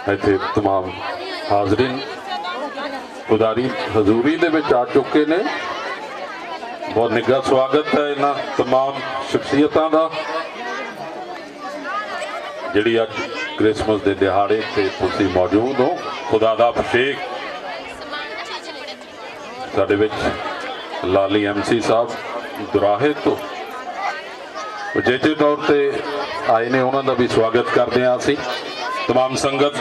ਇੱਥੇ तमाम हाजरीन खुदा दी हजूरी दे विच आ चुके ने। बहुत निघा स्वागत है इन्हां तमाम शख्सियतां दा जिहड़ी अज क्रिसमस के दिहाड़े ते तुसीं मौजूद हो। खुदा दा अभिषेक साडे विच लाली MC साहब दुराहे तो उचेचे तौर पर आए ने, उन्हों का भी स्वागत करते हैं। असी तमाम संगत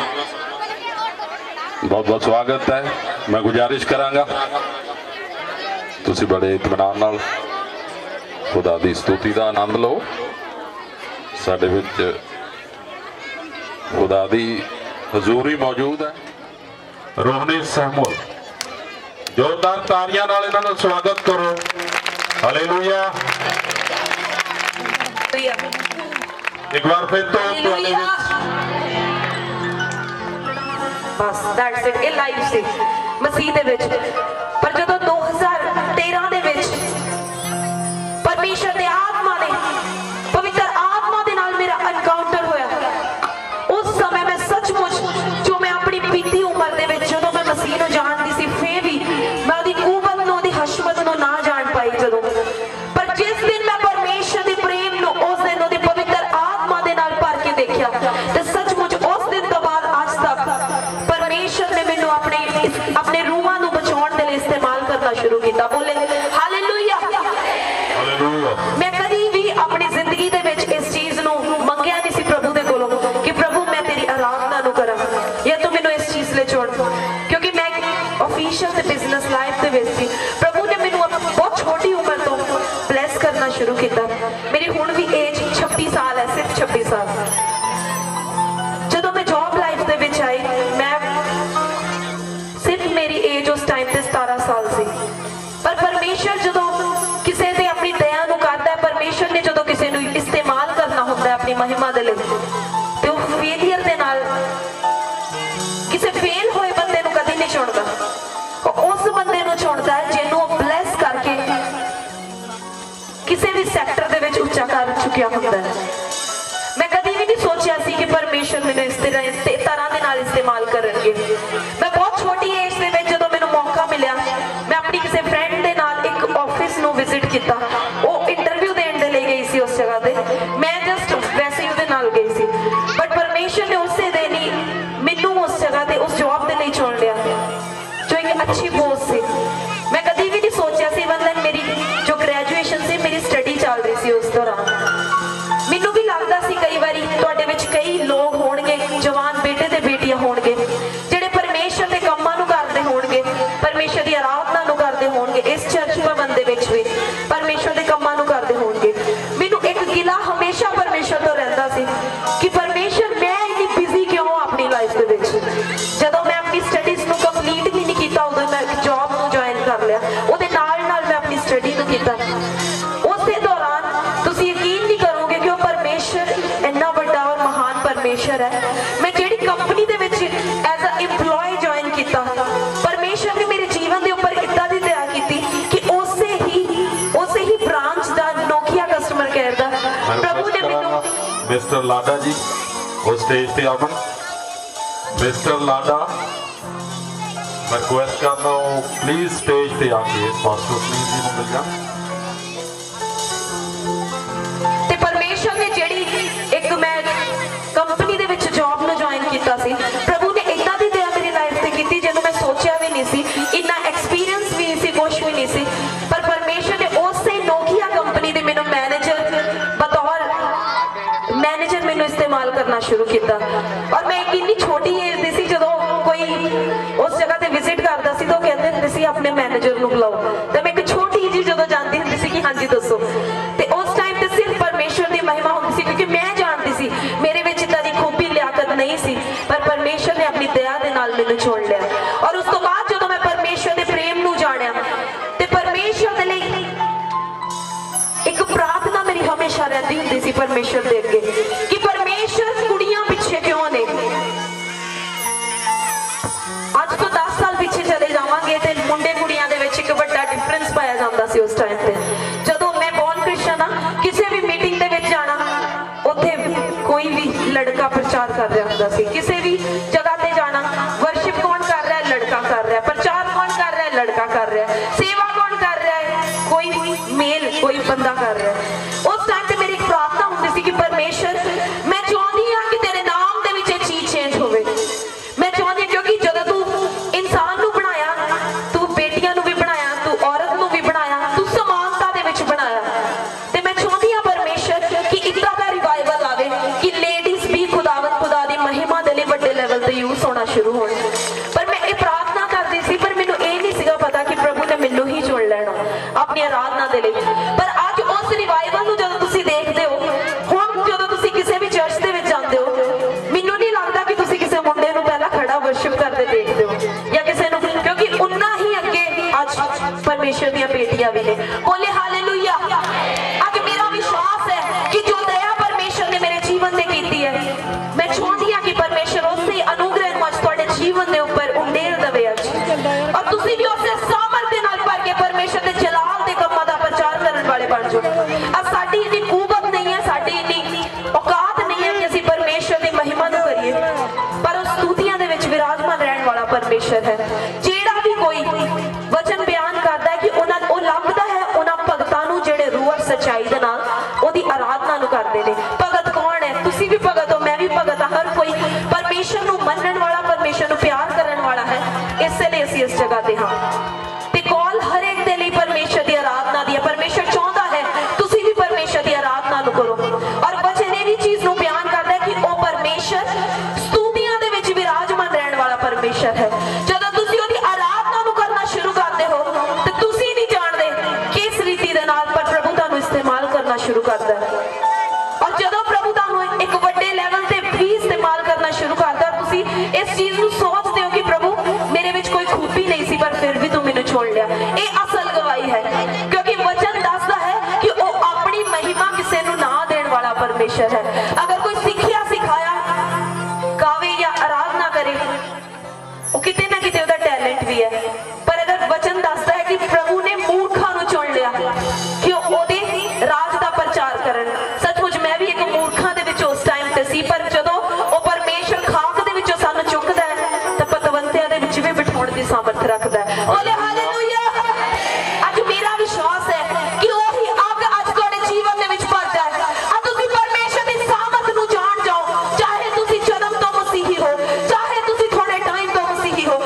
बहुत बहुत स्वागत है। मैं गुजारिश करांगा तुसी बड़े इत्मीनान नाल खुदा दी स्तुति का आनंद लो। साडे विच खुदा दी हजूरी मौजूद है। रोहनी सहमुल जोरदार तारियां नाल इन्हां दा स्वागत करो। हालेलुया। एक बार फिर तो बस दैट्स इट। ये लाइव से मसीह दे विच पर जदों 2013 दे विच परमेश्वर दे आत्मा ने पवित्र आत्मा दे नाल मेरा एनकाउंटर होया। उस समय मैं सचमुच जो मैं अपनी बीती उम्र दे विच जदों मैं मसीह नूं जानदी सी फिर भी मैं ओहदी कुवत नूं ओहदी हशमत नूं ना जान पाई। जदों पर जिस दिन मैं परमेश्वर दे प्रेम नूं उस दिन ओहदी पवित्र आत्मा दे नाल भर के देखिया ते सचमुच उस दिन तो बाद आज तक परमेश्वर ने मैनू अपने रूहां नूं बचाउण दे लई इस्तेमाल करना शुरू किया। बोले हालेलुया। मैं कदी भी अपनी जिंदगी दे विच इस चीज नूं मंगिया नहीं सी प्रभु दे कोलों कि प्रभु मैं तेरी आराधना नूं करां या तू मैनू इस चीज ले चुन, क्योंकि मैं ऑफिशियल ते बिजनेस लाइफ दे विच सी। प्रभु ने मैनू बहुत छोटी उम्र तो ब्लैस करना शुरू किया। मेरी हुण भी एज 26 साल है, सिर्फ 26 साल। जदों मैं जॉब लाइफ दे विच आई मैं सिर्फ मेरी एज उस टाइम ते 17 साल सी। पर परमेश्वर जदों किसी ते अपनी दया नूं करदा है, परमेश्वर ने जदों किसी नूं इस्तेमाल करना हुंदा है अपनी महिमा दे लई ते ओह फेलियर दे नाल किसी फेल होए बंदे नूं कदी नहीं चुनदा। उस बंदे नूं चुनदा है जिन्हों ब्लैस करके किसी भी सैक्टर दे विच उच्चा कर चुकिया हुंदा है। मैं कदी भी नहीं सोचा सी कि परमेश्वर मैनू इस तरह दे नाल इस्तेमाल करनगे। मैं बहुत छोटी एज दे विच जदों मैनू मौका मिलिया मैं अपनी किसी फ्रेंड दे नाल एक ऑफिस नूं विजिट किया। वो इंटरव्यू देण दे लई गई सी उस जगह ते, मैं जस्ट वैसे ही उहदे नाल गई सी। बट परमेश्वर ने उसे दिन ही मैनू उस जगह ते उस जॉब दे लई चुन लिया जो एक अच्छी पोस्ट सी। मैं कदी भी नहीं सोचा सी, मतलब मेरी जो ग्रेजुएशन सी मेरी स्टडी चल रही सी उस दौरान। मैनू भी लगता सी कई बारी तुहाडे विच कई लोग होणगे, जवान बेटे ते बेटियां होणगे जिहड़े परमेश्वर दे कम्मां नूं करदे होणगे, परमेश्वर दी आराधना नूं करदे होणगे, इस चर्च भवन दे विच भी परमेश्वर दे कम्मां नूं करदे होणगे। मैनू एक गिला हमेशा परमेश्वर तो रहिंदा सी कि परमेश्वर मैं इन्नी बिजी क्यों अपनी लाइफ दे विच। जदों मैं अपनी स्टडीज नूं कंप्लीट भी नहीं कीता उदों मैं जॉब नूं ज्वाइन कर लिया, उहदे नाल नाल मैं अपनी स्टडी नूं कीता। उस दौरान तुसीं यकीन नहीं करोगे कि वो परमेश्वर इन्ना बड़ा और महान परमेश्वर है। मैं जिहड़ी कंपनी दे विच एज अ एम्प्लॉय ज्वाइन किया, परमेश्वर ने मेरे जीवन के उपर इदां दी दया की कि उसे ही ब्रांच दा नोकिया कस्टमर केयर दा प्रभु ने मैनू। मिस्टर लाडा जी वो स्टेज पे आवन। मिस्टर लाडा मैं रिक्वेस्ट करना हूँ प्लीज स्टेज पे आके पास्टर प्लीज जी मिल जा। ते परमेश्वर ने जिहड़ी एक मैं कंपनी दे विच जॉब नूं ज्वाइन कीता सी, प्रभु ने इदां दी दया मेरी लाइफ ते कीती जिन्हों मैं सोचिया भी नहीं सी, इन्ना एक्सपीरियंस भी नहीं सी, कुछ भी नहीं सी। पर परमेश्वर ने उसे नोकिया कंपनी दे मैनूं मैनेजर बतौर मैनेजर मैनूं इस्तेमाल करना शुरू किया। और मैं एक इन्नी छोटी एज दी सी जदों कोई उस जगह ते विजिट करदा सी तो कहंदे हुंदे सी अपने मैनेजर नूं बुलाओ, ते मैं एक छोटी जी जदों जांदी हुंदी सी कि हाँ जी दसो, ते उस टाइम ते सिर्फ परमेश्वर दी महिमा हुंदी सी क्योंकि मैं जानदी सी मेरे विच इदां दी खूबी लियाकत नहीं सी। पर परमेश्वर ने अपनी दया दे नाल मैनूं चुन लिया। और उस तो बाद जदों मैं परमेश्वर दे प्रेम नूं जाणिया ते परमेश्वर दे लई एक प्रार्थना मेरी हमेशा रहती हुंदी सी परमेश्वर दे अगे कि परमेश्वर कुड़ियां पिछे क्यों ने। आज तो 10 साल पीछे चले जावांगे ते मुंडे कुड़ियां दे विच एक बड़ा डिफरेंस पाया जांदा सी उस टाइम ते। जदों मैं बॉर्न क्रिश्चियन हां, किसी भी मीटिंग दे विच जाना उत्थे कोई भी लड़का प्रचार कर रहा होंदा सी, किसी भी जगह शुरू होने। पर मैं ये प्रार्थना करती सी, पर मैनू ये नहीं सीगा पता कि प्रभु ने मैनू ही चुन लेना अपनी आराधना दे लई। पर अज उस रिवाइवल नूं जदों तुसीं देखदे हो, हुण जदों तुसीं किसी भी चर्च दे विच जांदे हो, मैनू नहीं लगदा कि तुसीं किसी मुंडे नूं पहला खड़ा वर्शिप करदे देखदे हो या किसी नूं, क्योंकि उन्ना ही अगे अज परमेश्वर दी बेटियां भी ने। बोले हालेलुया। अज मेरा विश्वास है कि जो दया परमेश्वर ने मेरे जीवन में कीती है, मैं चाहती हाँ कि परमेश्वर उसे अनुग्रह नूं अज तुहाडे जीवन दे उपर उंडेल देवे अज, और तुसीं भी उसे सामर्थ दे नाल भर के परमेश्वर दे जलाल दे कम्मां दा प्रचार करन वाले बन जाओ। अब साडी इन्नी कुवत नहीं है, साडी इन्नी औकात नहीं है कि असीं परमेश्वर दी महिमा नूं करिए, पर उस स्तुतियां दे विच विराजमान रहण वाला परमेश्वर है। जेड़ा भी कोई वचन बयान करदा है कि उन्हां ओ लभदा है उन्हां भगतां नूं जेड़े रूह और सच्चाई दे नाल ओदी आराधना नूं करदे ने। भगत कौन है? तुसीं भी भगत हो, मैं भी भगत हां। हर कोई परमेश्वर नूं मनण वाला, परमेश्वर नूं प्यार करन वाला है, इसलिए असीं इस जगह ते हां। ते कॉल हर एक दे लई परमेश्वर दी आराधना दी है। परमेश्वर चाहुंदा है तुसीं भी परमेश्वर दी आराधना नूं करो, और वचन इहदी चीज नूं बयान करदा है कि ओ परमेश्वर स्तुतियां दे विच विराजमान रहण वाला परमेश्वर है। जदों तुसीं ओदी आराधना नूं करना शुरू करदे हो ते तुसीं नहीं जाणदे किस रीति दे नाल पर प्रभु तुहानूं इस्तेमाल करना शुरू करदा है। और जदों प्रभु तुहानूं एक वड्डे लेवल ते भी इस्तेमाल करना शुरू करदा, तुसीं इस चीज नूं सोचदे हो कि प्रभु मेरे विच कोई खूबी नहीं सी, पर फिर भी तू मैनूं चुन लिया। ये असल गवाही है, क्योंकि वचन दसदा है कि वो अपनी महिमा किसी नूं ना देण वाला परमेश्वर है। अगर कोई सिक्खिया सिखाया गावे या आराधना करे, वो किते ना किते उहदा टैलेंट भी है, पर अगर वचन दसदा है कि प्रभु ने मूर्खां नूं चुन लिया कि ओहदे राज दा प्रचार करन। सचमुच मैं भी एक मूर्खां दे विच उस टाइम ते सी, पर जदों ओ परमेश्वर खाक दे विचों सानूं चुकदा है तां पतवंतियां दे विच भी बिठाउण दी सामर्थ रखदा है। बोले हालेलुया। अज मेरा विश्वास है कि ओही अग अज तुहाडे जीवन दे विच भर जाए। अज तुसीं परमेश्वर दी सामर्थ नूं जाण जाओ, चाहे तुसीं जन्म तो मसीही हो, चाहे तुसीं थोड़े टाइम तो मसीही हो,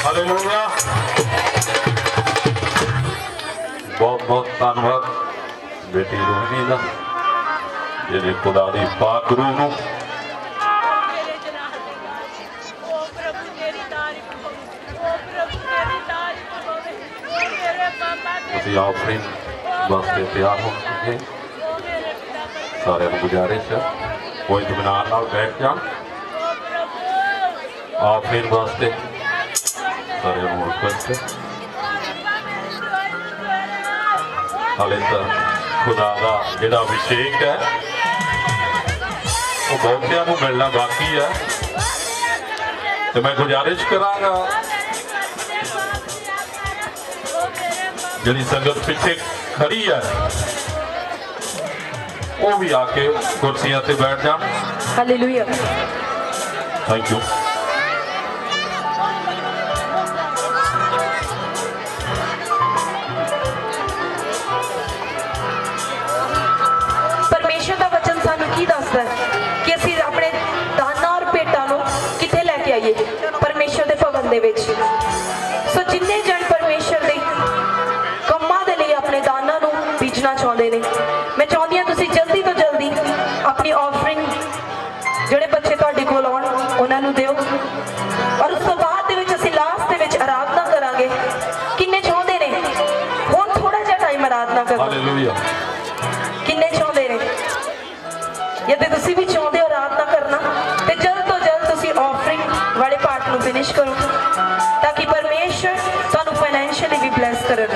हालेलुया। बहुत बहुत धन्यवाद बेटी रोहिणी का जिन्हें खुदा दी पाक रूह नूं ਤੁਸੀਂ ਆਫਰਿੰਗ ਵਾਸਤੇ ਤਿਆਰ ਹੋ ਚੁੱਕੇ ਸਾਰਿਆਂ ਨੂੰ ਗੁਜ਼ਾਰਿਸ਼ ਹੈ ਕੋਈ ਇਤਮਾਨ ਨਾਲ ਬੈਠ ਜਾਣ ਆਫਰਿੰਗ ਵਾਸਤੇ ਸਾਰਿਆਂ ਨੂੰ ਰਿਕਵੈਸਟ ਹੈ ਹਾਲੇ ਤਾਂ खुदा का जिहड़ा अभिषेक है वो बहुतियां नूं मिलना बाकी है तो मैं गुजारिश करांगा जिहड़ी संगत पिछे खड़ी है वो भी आके कुर्सियां ते बैठ जान। हालेलुया। Thank you. कि ਅਸੀਂ ਆਪਣੇ ਦਾਨਾਂ ਔਰ ਭੇਟਾਂ ਨੂੰ ਕਿੱਥੇ ਲੈ ਕੇ ਆਈਏ ਪਰਮੇਸ਼ਰ ਦੇ ਭਵਨ ਦੇ ਵਿੱਚ। ਸੋ ਜਿੰਨੇ ਜਣ ਪਰਮੇਸ਼ਰ ਦੇ ਕੰਮਾਂ ਦੇ ਲਈ ਆਪਣੇ ਦਾਨਾਂ ਨੂੰ ਬੀਜਣਾ ਚਾਹੁੰਦੇ ਨੇ ਮੈਂ ਚਾਹੁੰਦੀ ਹਾਂ ਤੁਸੀਂ ਜਲਦੀ ਤੋਂ ਜਲਦੀ ਆਪਣੀ ਆਫਰਿੰਗ ਜਿਹੜੇ ਬੱਚੇ ਤੁਹਾਡੇ ਕੋਲ ਆਉਣ ਉਹਨਾਂ ਨੂੰ ਦਿਓ ਔਰ ਉਸ ਤੋਂ ਬਾਅਦ ਦੇ ਵਿੱਚ ਅਸੀਂ ਲਾਸਟ ਦੇ ਵਿੱਚ ਆਰਾਧਨਾ ਕਰਾਂਗੇ। ਕਿੰਨੇ ਚਾਹੁੰਦੇ ਨੇ ਹੁਣ ਥੋੜਾ ਜਿਹਾ ਟਾਈਮ ਆਰਾਧਨਾ ਕਰੋ। ਹਾਲੇਲੂਇਆ। ਕਿੰਨੇ ਚਾਹੁੰਦੇ ਨੇ यदि तुसी भी चाहते हो आराधना करना तो जल्द तो जल्द तुसी ऑफरिंग वाले पार्ट को फिनिश करो ताकि परमेश्वर तुहानू फाइनैंशियली भी ब्लैस करे।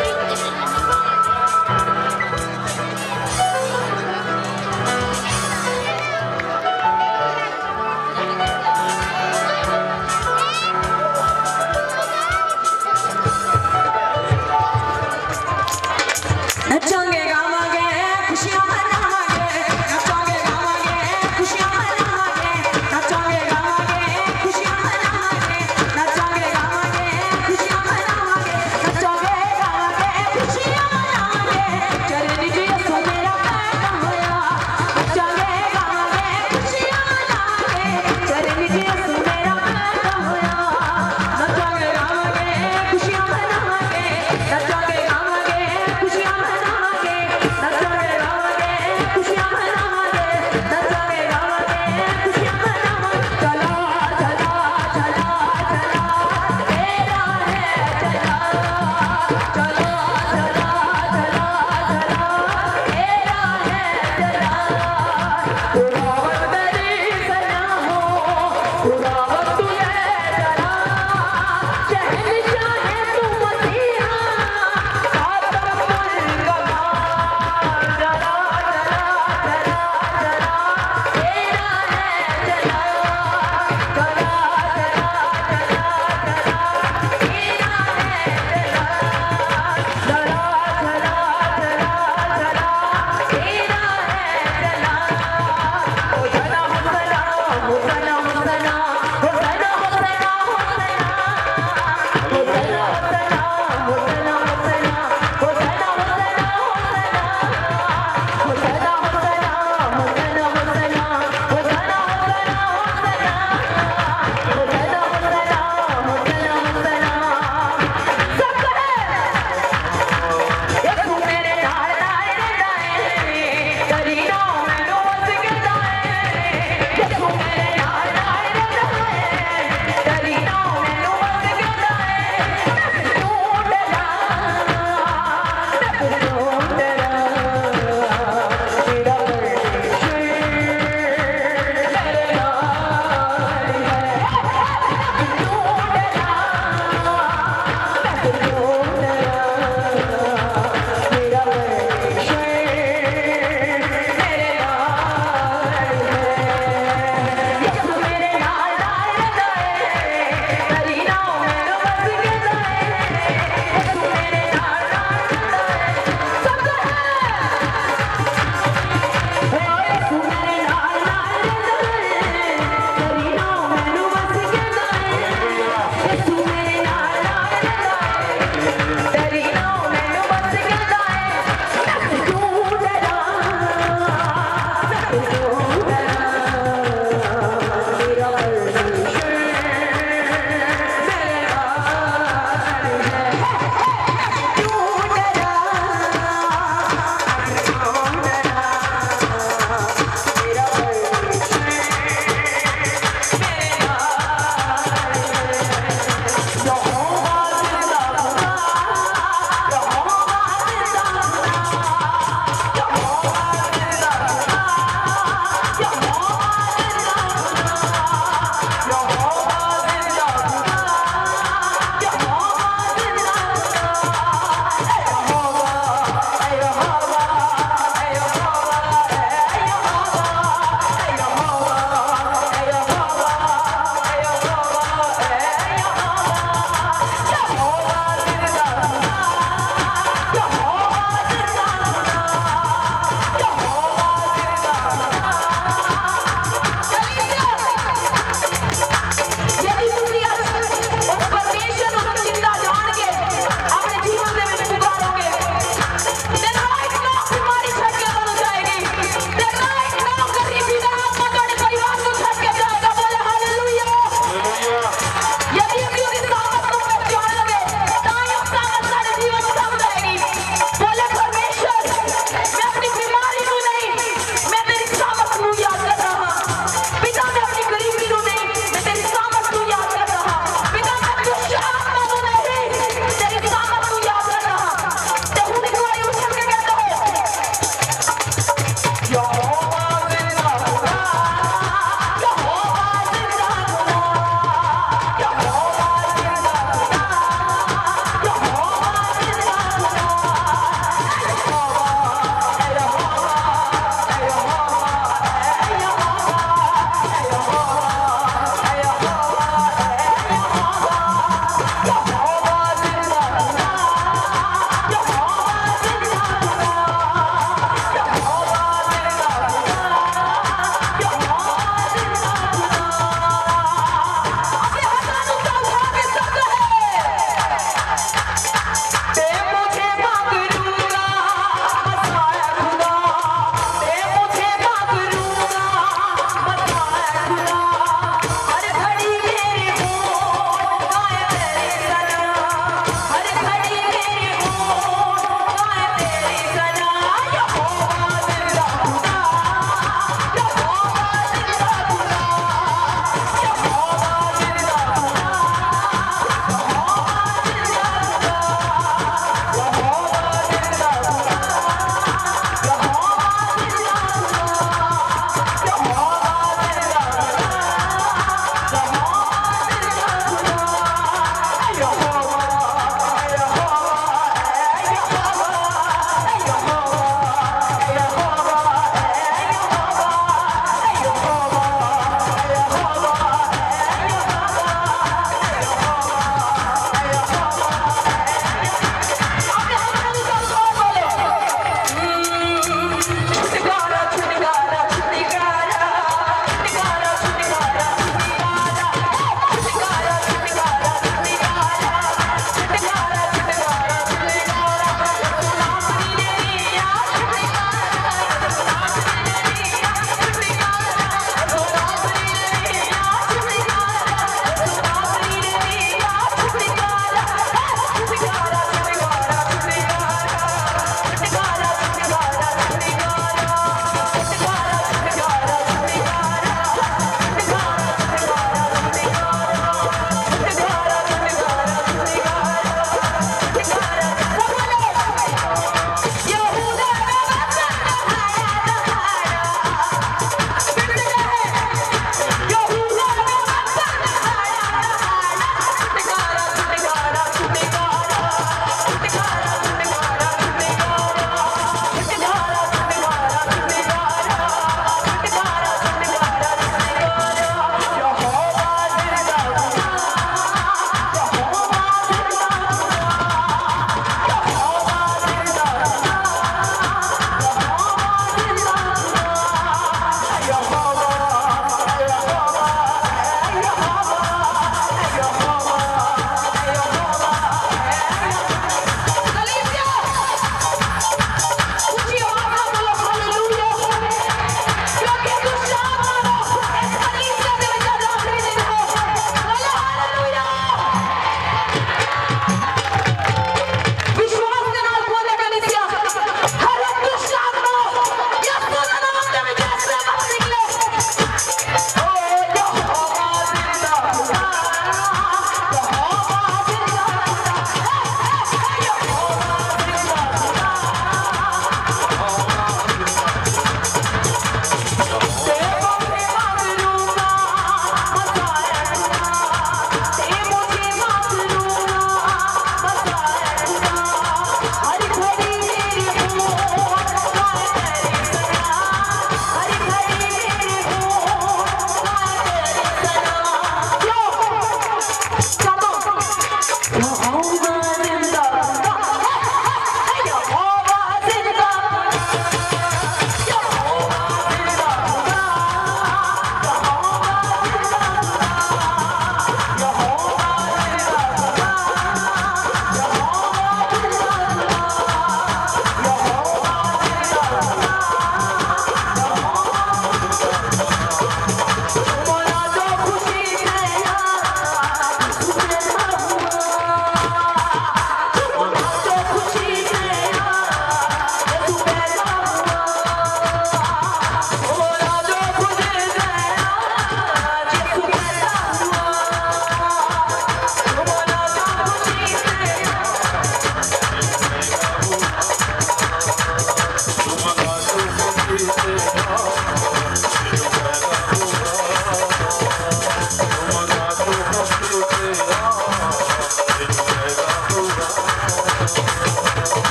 खुशियां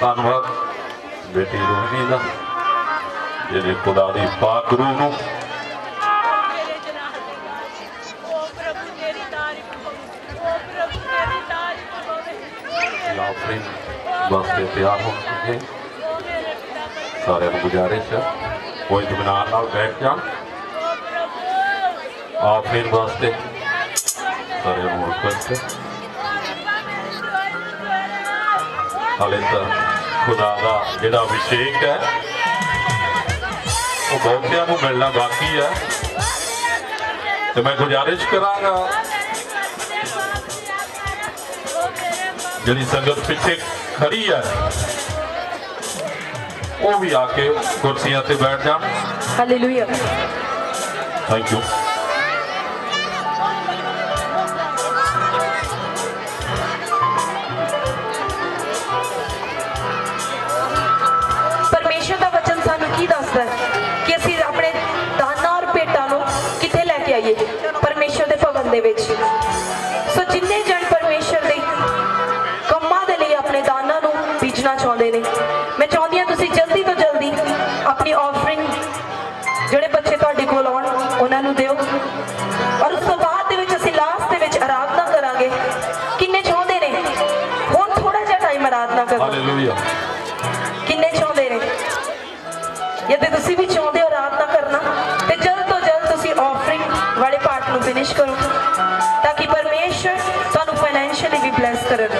धन्यवाद बेटी रोहिणी का जिन्हें खुदा की पाक रूह नूं ऑफरिंग वास्ते तैयार हो चुके। सारे गुजारिश है वो इत्मीनान नाल बैठ जान ऑफरिंग वास्ते। सारे रिक्वेस्ट है हाले तो खुदा का जिहड़ा अभिषेक है वो बहुतियां नूं मिलना बाकी है। तो मैं गुजारिश करांगा जिहड़ी संगत पिछे खड़ी है वो भी आके कुर्सियां ते बैठ जान। हालेलुया। Thank you. परमेश्वर का वचन सानू की दसदा है कि असीं अपने दाना और भेटां नूं किथे लैके आइए परमेश्वर के भवन दे विच। सो जिन्ने जन परमेश्वर दे कम्मां दे लई अपने दाना नूं बीजना चाहुंदे ने, मैं चाहुंदी हां तुसीं जल्दी तो जल्दी अपनी ऑफरिंग जिहड़े बच्चे तुहाडे कोल आउण उन्हां नूं दिओ। और उस तो बाद दे विच असीं लास्ट दे विच आराधना करांगे। किन्ने चाहुंदे ने हुण थोड़ा जिहा टाइम आराधना करना? हालेलुया। किन्ने चाहुंदे ने? यदि तुसीं भी चाहुंदे हो आराधना करना ते जल्द तो जल्द तुसीं ऑफरिंग वाले पार्ट नूं फिनिश करो ताकि परमेश्वर तुहानूं फाइनैंशियली भी ब्लैस करन।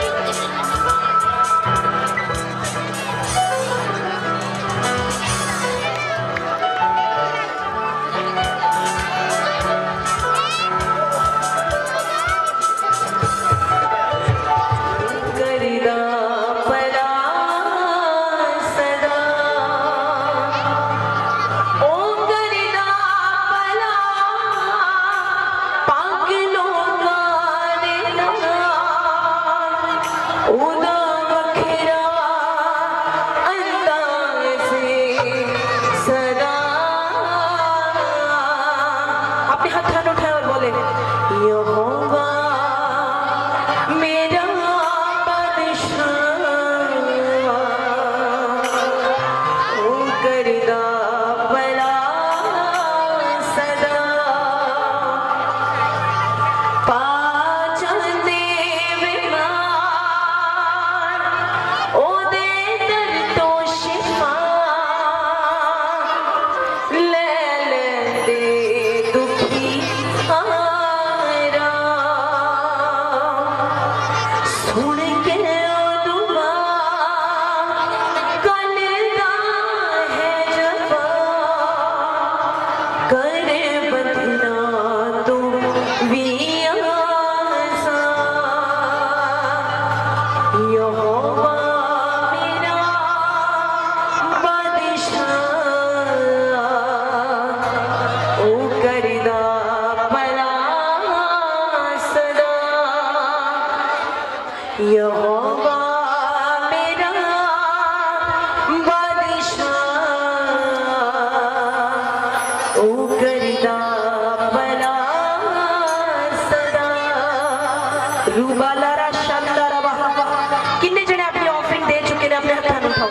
किन्ने जने अपनी ऑफरिंग दे चुके ने? अपने हाथ में उठाओ।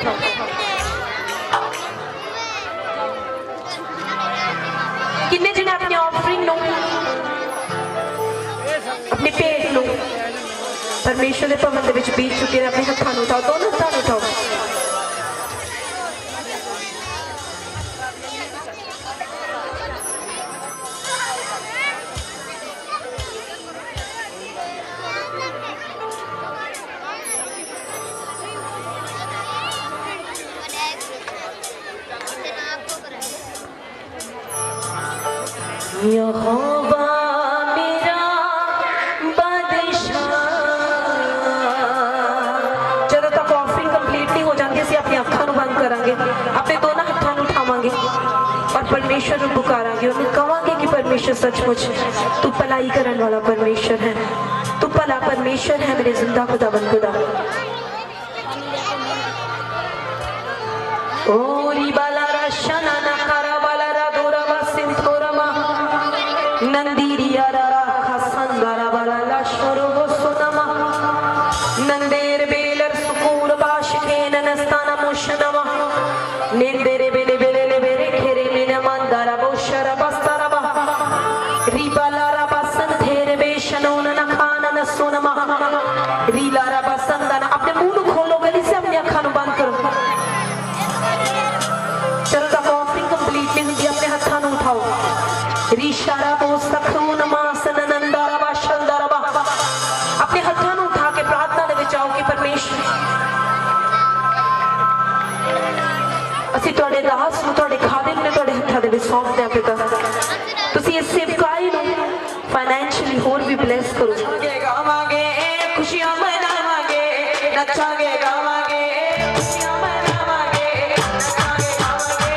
किन्ने जने अपनी ऑफरिंग नो अपने पेट नो परमेश्वर के भवन दे विच बीत चुके ने? अपने हाथों में उठाओ, दोनों हाथों में उठाओ। यहोवा मेरा बादशाह। जदों तक ऑफरिंग कंप्लीट नहीं हो जाती असीं अपनी अखां नूं बंद करांगे, अपने दोनों हाथों नूं उठावांगे और परमेश्वर नूं पुकारांगे। उन्हें कहांगे कि परमेश्वर सचमुच तू भलाई करन वाला परमेश्वर है, तू भला परमेश्वर है मेरे जिंदा खुदावन खुदा। ओरी बाला रशना ना करा बाला रा दोरा बसिन थोरमा नंदीरिया रा खसंदरा बाला लाशरो सुनमा नंदेर बेलर सुकूर बाश के ननस्ता Nendere bele bele le bere khere mine mandara boshara bastara ba ribalara basan there beshanona na khana na sona ma rilara basandana अपने मुंह को खोलो गली से अपनी आंखों को बंद करो चलो तब ऑफरिंग कंप्लीट नहीं हुई अपने हाथों को उठाओ रिशारा बोस्तखून मासन नंदारा बाशंदारा बा अपने हाथों को उठा के प्रार्थना दे विच आओ कि परमेश्वर ਅਸੀਂ ਤੁਹਾਡੇ ਦਾਸ ਨੂੰ ਤੁਹਾਡੇ ਖਾਦਮ ਨੇ ਤੁਹਾਡੇ ਹੱਥਾਂ ਦੇ ਵਿੱਚ ਸੌਂਪਦੇ ਆ ਪਿਤਾ ਤੁਸੀਂ ਇਸ ਸੇਵਕਾਈ ਨੂੰ ਫਾਈਨੈਂਸ਼ੀਅਲੀ ਹੋਰ ਵੀ ਬਲੈਸ ਕਰੋ ਗਾਵਾਂਗੇ ਖੁਸ਼ੀਆਂ ਮਨਾਵਾਂਗੇ ਨੱਚਾਂਗੇ ਗਾਵਾਂਗੇ ਖੁਸ਼ੀਆਂ ਮਨਾਵਾਂਗੇ ਨੱਚਾਂਗੇ ਗਾਵਾਂਗੇ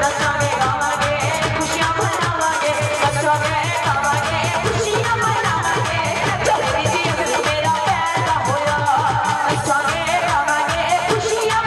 ਨੱਚਾਂਗੇ ਗਾਵਾਂਗੇ ਖੁਸ਼ੀਆਂ ਮਨਾਵਾਂਗੇ ਨੱਚਾਂਗੇ ਗਾਵਾਂਗੇ ਖੁਸ਼ੀਆਂ ਮਨਾਵਾਂਗੇ ਤੇਰੀ ਜੀਤ ਮੇਰਾ ਪੈਦਾ ਹੋਇਆ ਨੱਚਾਂਗੇ ਗਾਵਾਂਗੇ ਖੁਸ਼ੀਆਂ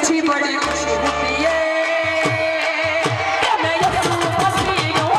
खुशी बड़ी खुशी होती है कि मैं यसू मसीह हूँ।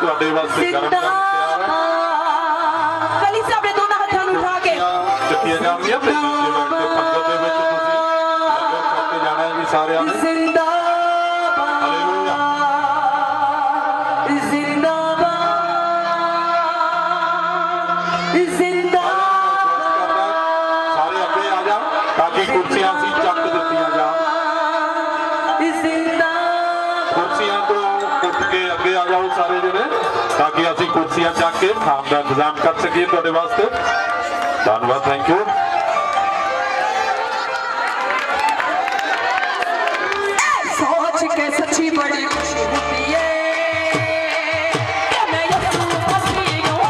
ਤੁਹਾਡੇ ਵਾਸਤੇ ਗਰਮ ਗਰਮ ਤਿਆਰ ਹੈ। ਕਲੀ ਸਾਹਿਬ ਨੇ ਦੋਨਾਂ ਹੱਥਾਂ ਨੂੰ ਉਠਾ ਕੇ ਚੱਕੀਆਂ ਜਾਣਗੀਆਂ ਤੇ ਦੂਜੇ ਬੈਠ ਕੇ ਪੰਗਤ ਦੇ ਵਿੱਚ ਤੁਸੀਂ ਲੰਗਰ ਛਕ ਕੇ ਜਾਣਾ ਹੈ ਜੀ ਸਾਰਿਆਂ ਨੇ। ਹਾਲੇਲੂਇਆ। ਸਾਰੇ ਅੱਗੇ ਆ ਜਾ ਤਾਂ ਕਿ ਕੁਰਸੀਆਂ ਅਸੀਂ ਚੱਕ ਦਿੱਤੀਆਂ ਜਾਣ। ਕੁਰਸੀਆਂ ਤੋਂ ਉੱਠ ਕੇ ਅੱਗੇ ਆ ਜਾਓ ਸਾਰੇ ਜਿਹੜੇ ਤਾਂ ਕਿ ਅਸੀਂ ਕੁਰਸੀਆਂ ਚੱਕ ਕੇ ਖਾਣ ਦਾ ਇੰਤਜ਼ਾਮ ਕਰ ਸਕੀਏ ਤੁਹਾਡੇ ਵਾਸਤੇ। ਧੰਨਵਾਦ, ਥੈਂਕ ਯੂ। सोच के सच्ची बड़ी खुशी होती है कि मैं यीशु मसीह हूँ।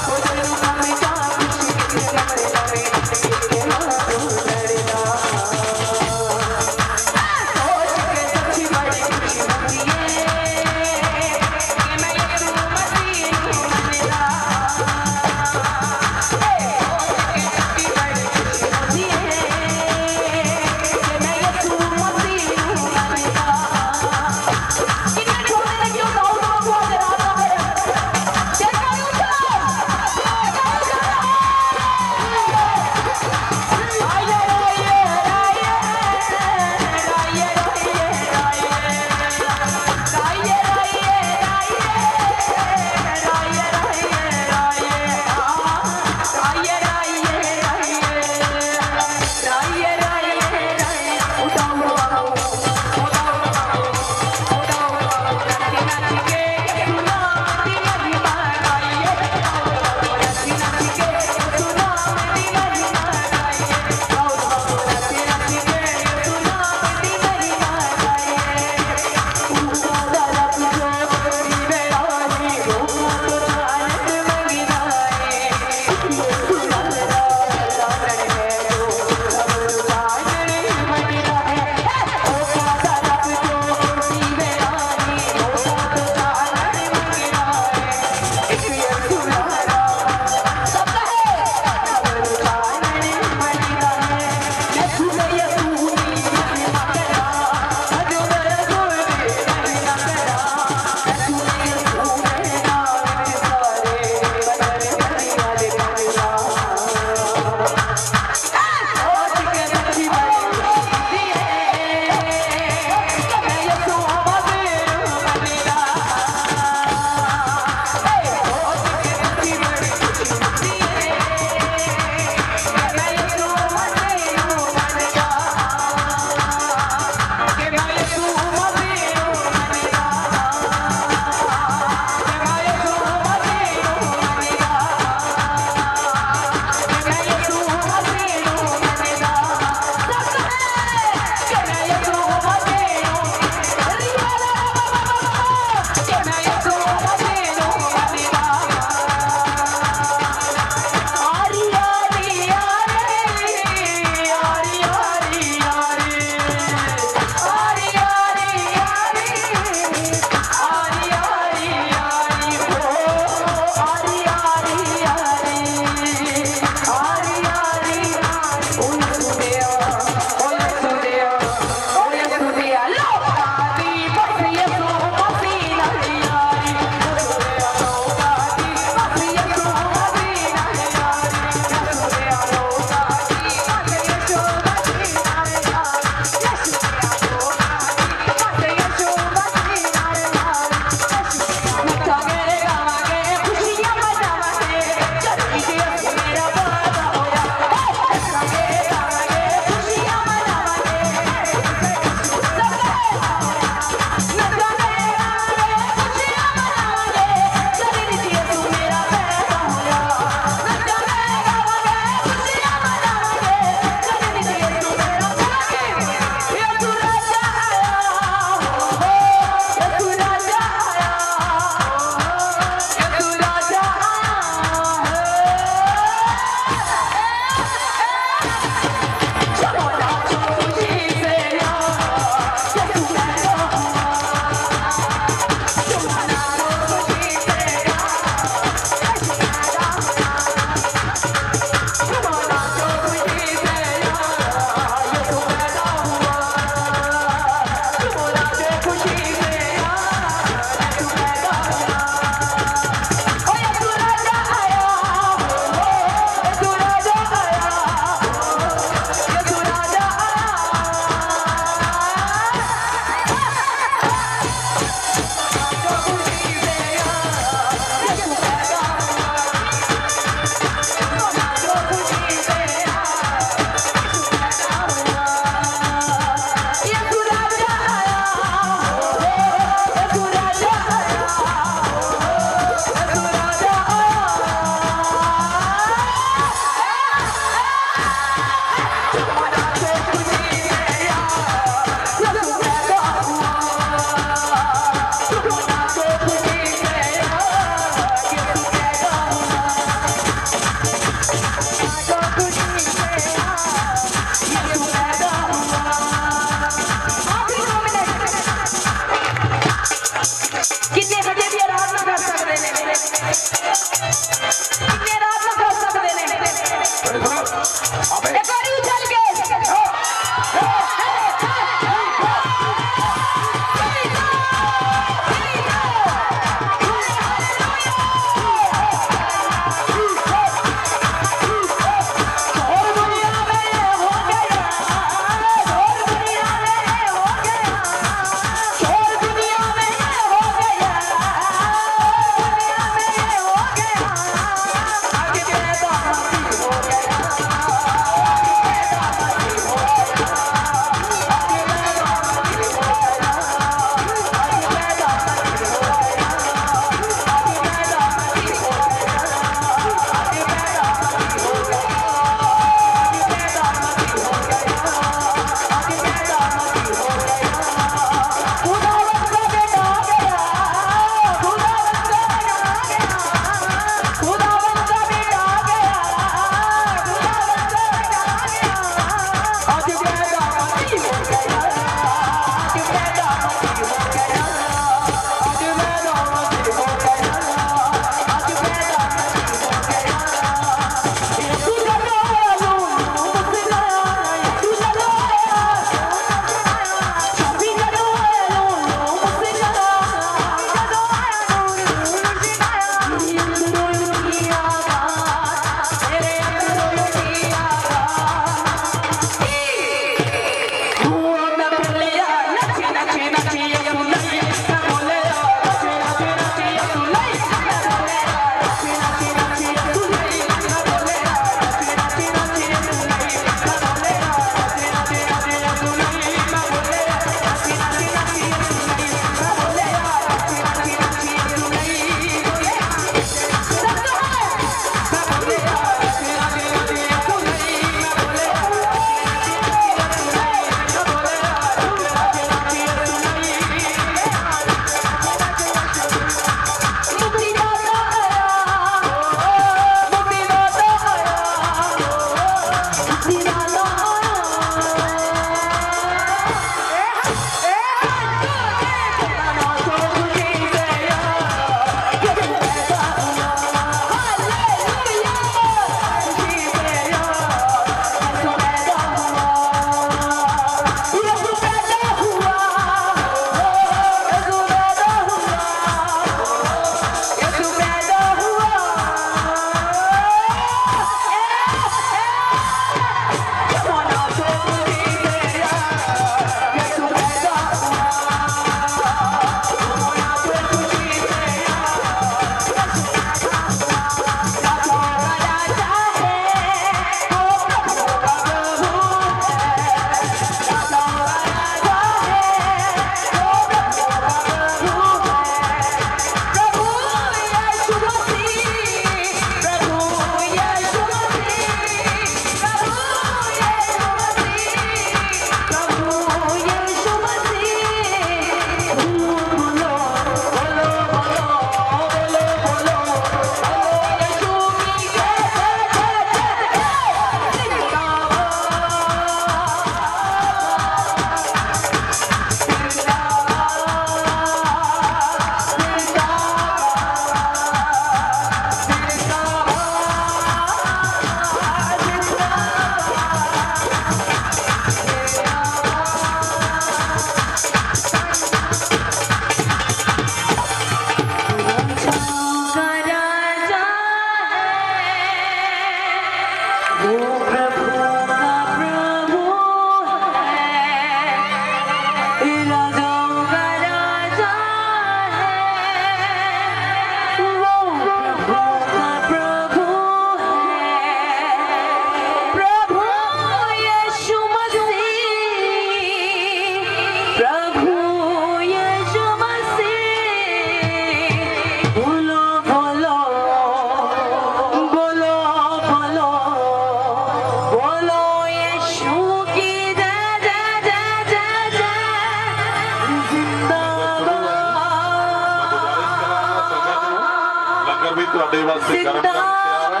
ਤੁਹਾਡੇ ਵਾਸਤੇ ਗਰਮ ਗਰਮ ਤਿਆਰ ਹੈ।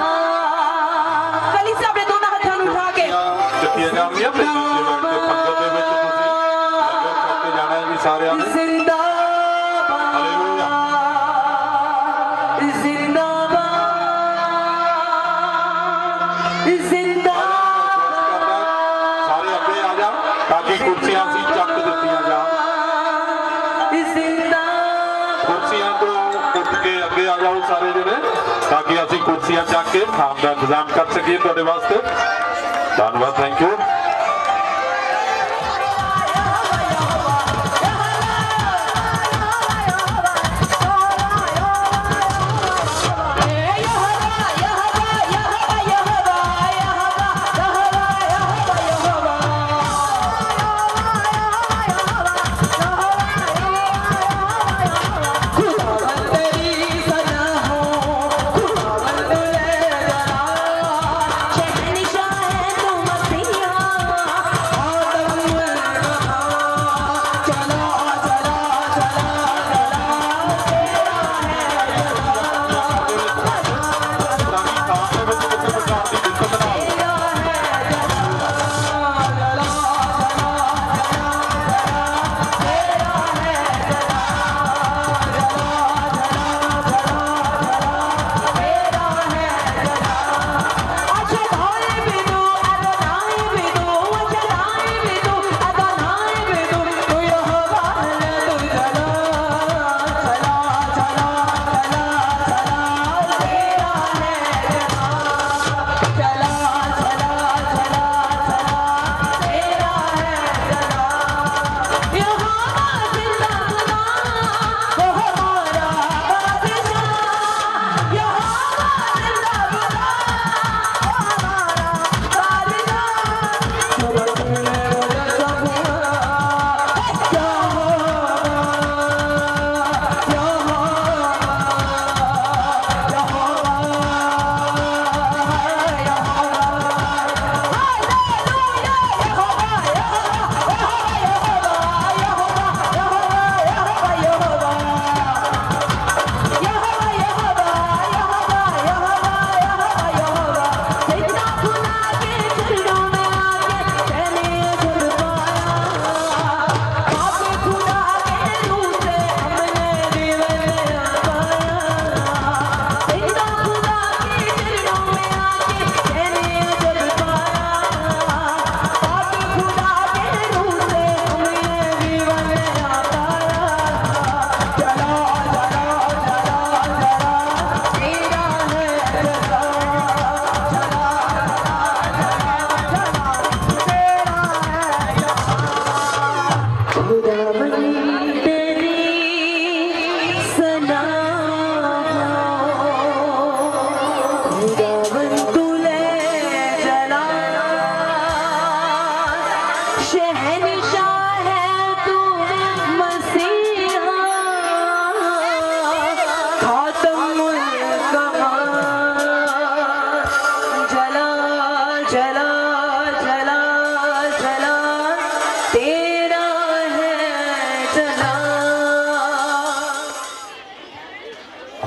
ਕਲੀ ਸੇ ਆਪਣੇ ਦੋਨਾਂ ਹੱਥਾਂ ਨੂੰ ਉਠਾ ਕੇ ਚੱਕੀਆਂ ਜਾਣਗੀਆਂ ਤੇ ਨੀਚੇ ਬੈਠ ਕੇ ਪੰਗਤ ਦੇ ਵਿੱਚ ਤੁਸੀਂ ਲੰਗਰ ਛਕ ਕੇ ਜਾਣਾ ਹੈ ਜੀ ਸਾਰਿਆਂ ਨੇ। ਹਾਲੇਲੂਇਆ। ਸਾਰੇ ਅੱਗੇ ਆ ਜਾਣ ਤਾਂ ਕਿ ਕੁਰਸੀਆਂ ਅਸੀਂ ਚੱਕ ਦਿੱਤੀਆਂ ਜਾਣ। ਕੁਰਸੀਆਂ ਤੋਂ ਉੱਠ ਕੇ ਅੱਗੇ ਆ ਜਾਓ ਸਾਰੇ ਜਿਹੜੇ ਤਾਂ ਕਿ ਅਸੀਂ ਕੁਰਸੀਆਂ ਚੱਕ ਕੇ ਖਾਣ ਦਾ ਇੰਤਜ਼ਾਮ ਕਰ ਸਕੀਏ ਤੁਹਾਡੇ ਵਾਸਤੇ। ਧੰਨਵਾਦ, ਥੈਂਕ ਯੂ।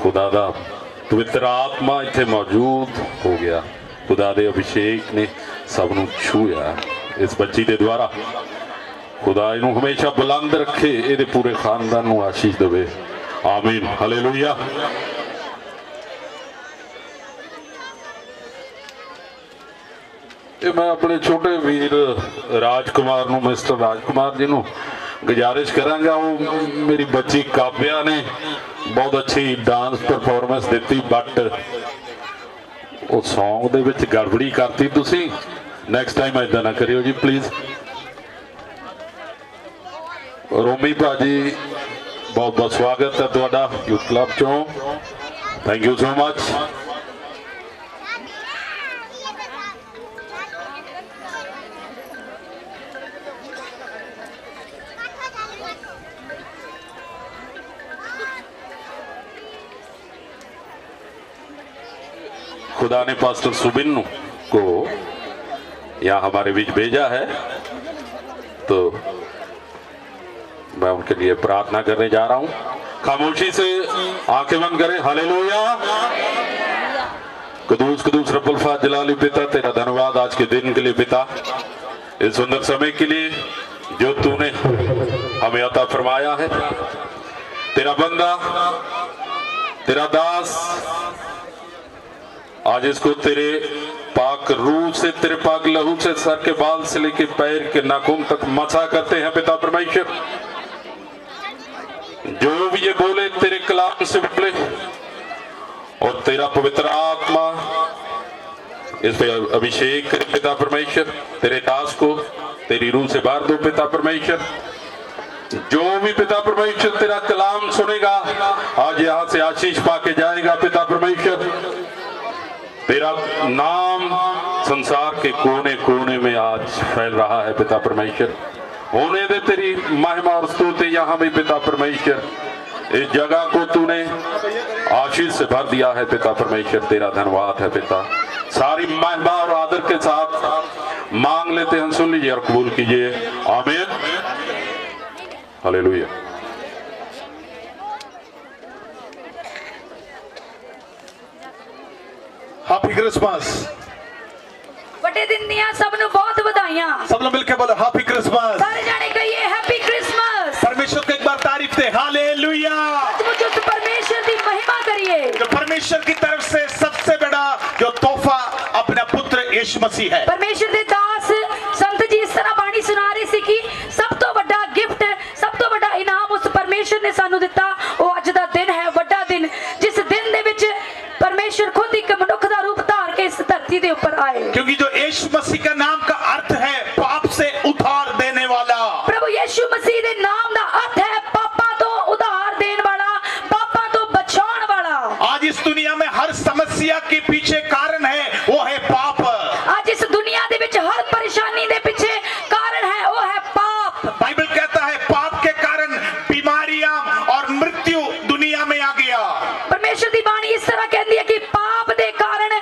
खुदा दा पवित्र आत्मा इत्थे मौजूद हो गया। खुदा दे अभिषेक ने सब नूं छूया इस बच्ची के द्वारा। खुदा इनू हमेशा बुलंद रखे, ये पूरे खानदान नूं आशीष देवे। आमीन, हालेलुया। मैं अपने छोटे वीर राजकुमार नूं, मिस्टर राजकुमार जी नूं गुजारिश करांगा, वो मेरी बच्ची काव्या ने बहुत अच्छी डांस परफॉर्मेंस दी, बट वो सॉन्ग दे विच गड़बड़ी करती। तुसी नैक्सट टाइम इदा ना करियो जी प्लीज़। रोमी भाजी बहुत बहुत स्वागत है तुहाडा यूथ क्लब चों, थैंक यू सो मच। खुदा ने पास्टर सुबिन को यहाँ हमारे बीच भेजा है, तो मैं उनके लिए प्रार्थना करने जा रहा हूँ। खामोशी से आंखें बंद करें। हालेलुया। कदूस कदूस रब्बुल फात जलाली पिता, तेरा धन्यवाद आज के दिन के लिए पिता, इस सुंदर समय के लिए जो तूने हमें अता फरमाया है। तेरा बंदा, तेरा दास आज इसको तेरे पाक रूह से, तेरे पाक लहू से, सर के बाल से लेके पैर के नाखून तक मसा करते हैं पिता परमेश्वर। जो भी ये बोले तेरे कलाम से बोले, और तेरा पवित्र आत्मा इस पे अभिषेक करे पिता परमेश्वर। तेरे दास को तेरी रूह से भर दो पिता परमेश्वर। जो भी पिता परमेश्वर तेरा कलाम सुनेगा आज यहां से आशीष पाके जाएगा पिता परमेश्वर। तेरा नाम संसार के कोने कोने में आज फैल रहा है पिता परमेश्वर। होने दे तेरी महिमा और स्तुति यहाँ भी पिता परमेश्वर। इस जगह को तूने आशीष से भर दिया है पिता परमेश्वर, तेरा धन्यवाद है पिता। सारी महिमा और आदर के साथ मांग लेते हैं, सुन लीजिए और कबूल कीजिए। आमीन। हालेलुया। Happy Christmas. बड़े दिन दिया सबनु बहुत बधाइयां। सब लोग मिलकर बोलो हैप्पी क्रिसमस। सारे जाने कहिए हैप्पी क्रिसमस। परमेश्वर को एक बार तारीफ दे। हालेलुया। सचमुच उस परमेश्वर की महिमा करिए जो परमेश्वर की तरफ से सबसे बड़ा जो तोहफा अपना पुत्र यीशु मसीह है। परमेश्वर के दास संत जी इस तरह बाणी सुना रहे सी कि सब तो बड़ा गिफ्ट, सब तो बड़ा इनाम उस परमेश्वर ने सानू दिता। वो अज दा दिन है, बड़ा दिन, जिस दिन दे विच परमेश्वर खुद एक मनुख दा रूप धार के इस धरती दे ऊपर आए। क्योंकि जो यीशु मसीह का नाम का अर्थ है पाप से उद्धार देने वाला। प्रभु यीशु मसीह दे नाम दा अर्थ है पापा तो उद्धार देने वाला, पापा तो बचाने वाला। आज इस दुनिया में हर समस्या के पीछे कारण है, वो है पाप। आज इस दुनिया दे विच हर परेशानी दे पीछे कारण है, वो है पाप। बाइबल कहता है पाप के कारण बीमारियां और मृत्यु दुनिया में आ गया। परमेश्वर की बाणी इस तरह कहती है कि पाप दे कारण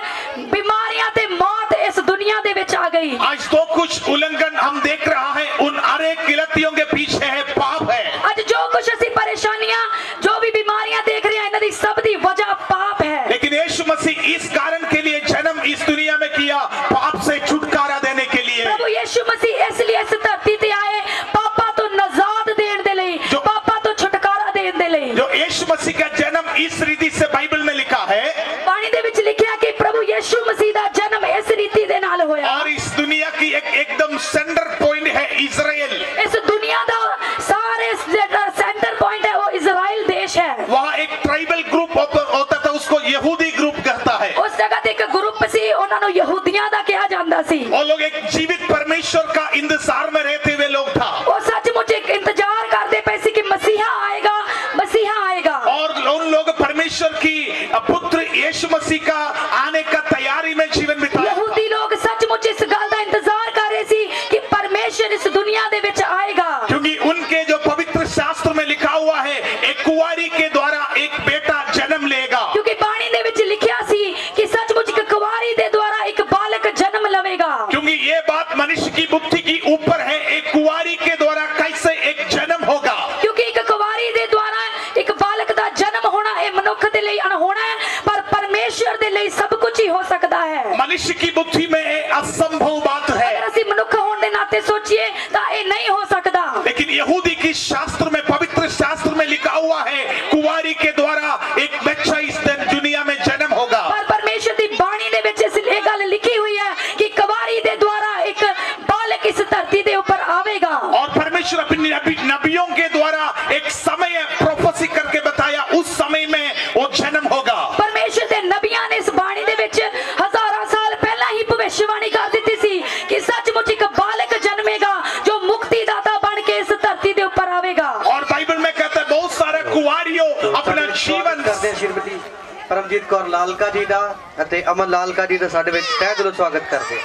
बीमारियां ते मौत इस दुनिया दे विच आ गई। आज तो कुछ उल्लंघन हम देख रहा है, उन अरे गलतियों के पीछे है पाप है। आज जो कुछ ऐसी परेशानियां, जो भी बीमारियां देख रहे हैं, इन्हां दी सब दी वजह पाप है। लेकिन यीशु मसीह इस कारण के लिए जन्म इस दुनिया में किया, पाप से छुटकारा देने के लिए। प्रभु यीशु मसीह इसलिए इस धरती ते आए, पापा तो नजात देने दे लई, पापा तो छुटकारा देने दे लई। जो यीशु मसीह का जन्म इस रीति से बाइबल में लिखा है, बाणी दे विच लिखिया कि प्रभु यीशु मसीह दा जन्म इस रीति दे नाल होया। और इस दुनिया की एकदम सेंटर पॉइंट है इजराइल। इस दुनिया दा सारे सेंटर पॉइंट है वो इजराइल देश है। वहाँ एक ट्राइबल ग्रुप होता था, उसको यहूदी ग्रुप कहता है। उस जगह ते एक ग्रुप सी, उन्हां नु यहूदियां दा कहा जांदा सी। वो लोग एक जीवित परमेश्वर का इंतजार में रहते हुए लोग था। वो सचमुच एक इंतजार करते पे सी कि मसीहा आएगा, मसीहा आएगा। और उन लोग परमेश्वर की पुत्र यीशु मसीह का आने का तैयारी में जीवन बिताया। यहूदी लोग सचमुच इस गल दा इंतजार कर रहे सी कि परमेश्वर इस दुनिया दे विच आएगा। क्योंकि उनके जो पवित्र शास्त्र में लिखा हुआ है, एक कुंवारी के द्वारा एक बेटा जन्म लेगा। क्योंकि बाणी दे विच लिखिया सी कि सचमुच एक कुंवारी दे द्वारा एक बालक जन्म लवेगा। क्योंकि ये बात मनुष्य की बुद्धि की ऊपर है, एक कुंवारी के द्वारा कैसे एक जन्म होगा। क्योंकि एक कुंवारी दे द्वारा एक बालक दा जन्म होना ये मनुख दे लिए अनहोना है, पर परमेश्वर दे लिए सब कुछ ही हो सकता है। मनुष्य की बुद्धि में ये असंभव बात है। अगर असी मनुख होने दे नाते सोचिए तो ये नहीं हो सकता। लेकिन यहूदी की शास्त्र में, पवित्र शास्त्र में लिखा हुआ है, कुंवारी के द्वारा एक बच्चा इस दुनिया में जन्म होगा। पर परमेश्वर की बाणी दे विच ये गल लिखी हुई है कि कुंवारी दे द्वारा एक बालक इस धरती दे ऊपर आवेगा। और परमेश्वर अपने नबियों के द्वारा एक समय प्रोफेसी करके बताया, उस समय में वो जन्म होगा। परमेश्वर दे नबियां ने इस बाणी दे विच हजारों साल पहला ही भविष्यवाणी कर दी सी कि सचमुच एक बालक जन्मेगा जो मुक्तिदाता बन के इस धरती दे ऊपर आवेगा। और बाइबल में कहता है बहुत सारे कुंवारियों अपना जीवन ਕਰਦੇ श्रीमती परमजीत कौर लालका जी ਦਾ ਅਤੇ ਅਮਨ ਲਾਲਕਾ ਜੀ ਦਾ ਸਾਡੇ ਵਿੱਚ ਤਹਿ ਦਿਲੋਂ ਸਵਾਗਤ ਕਰਦੇ।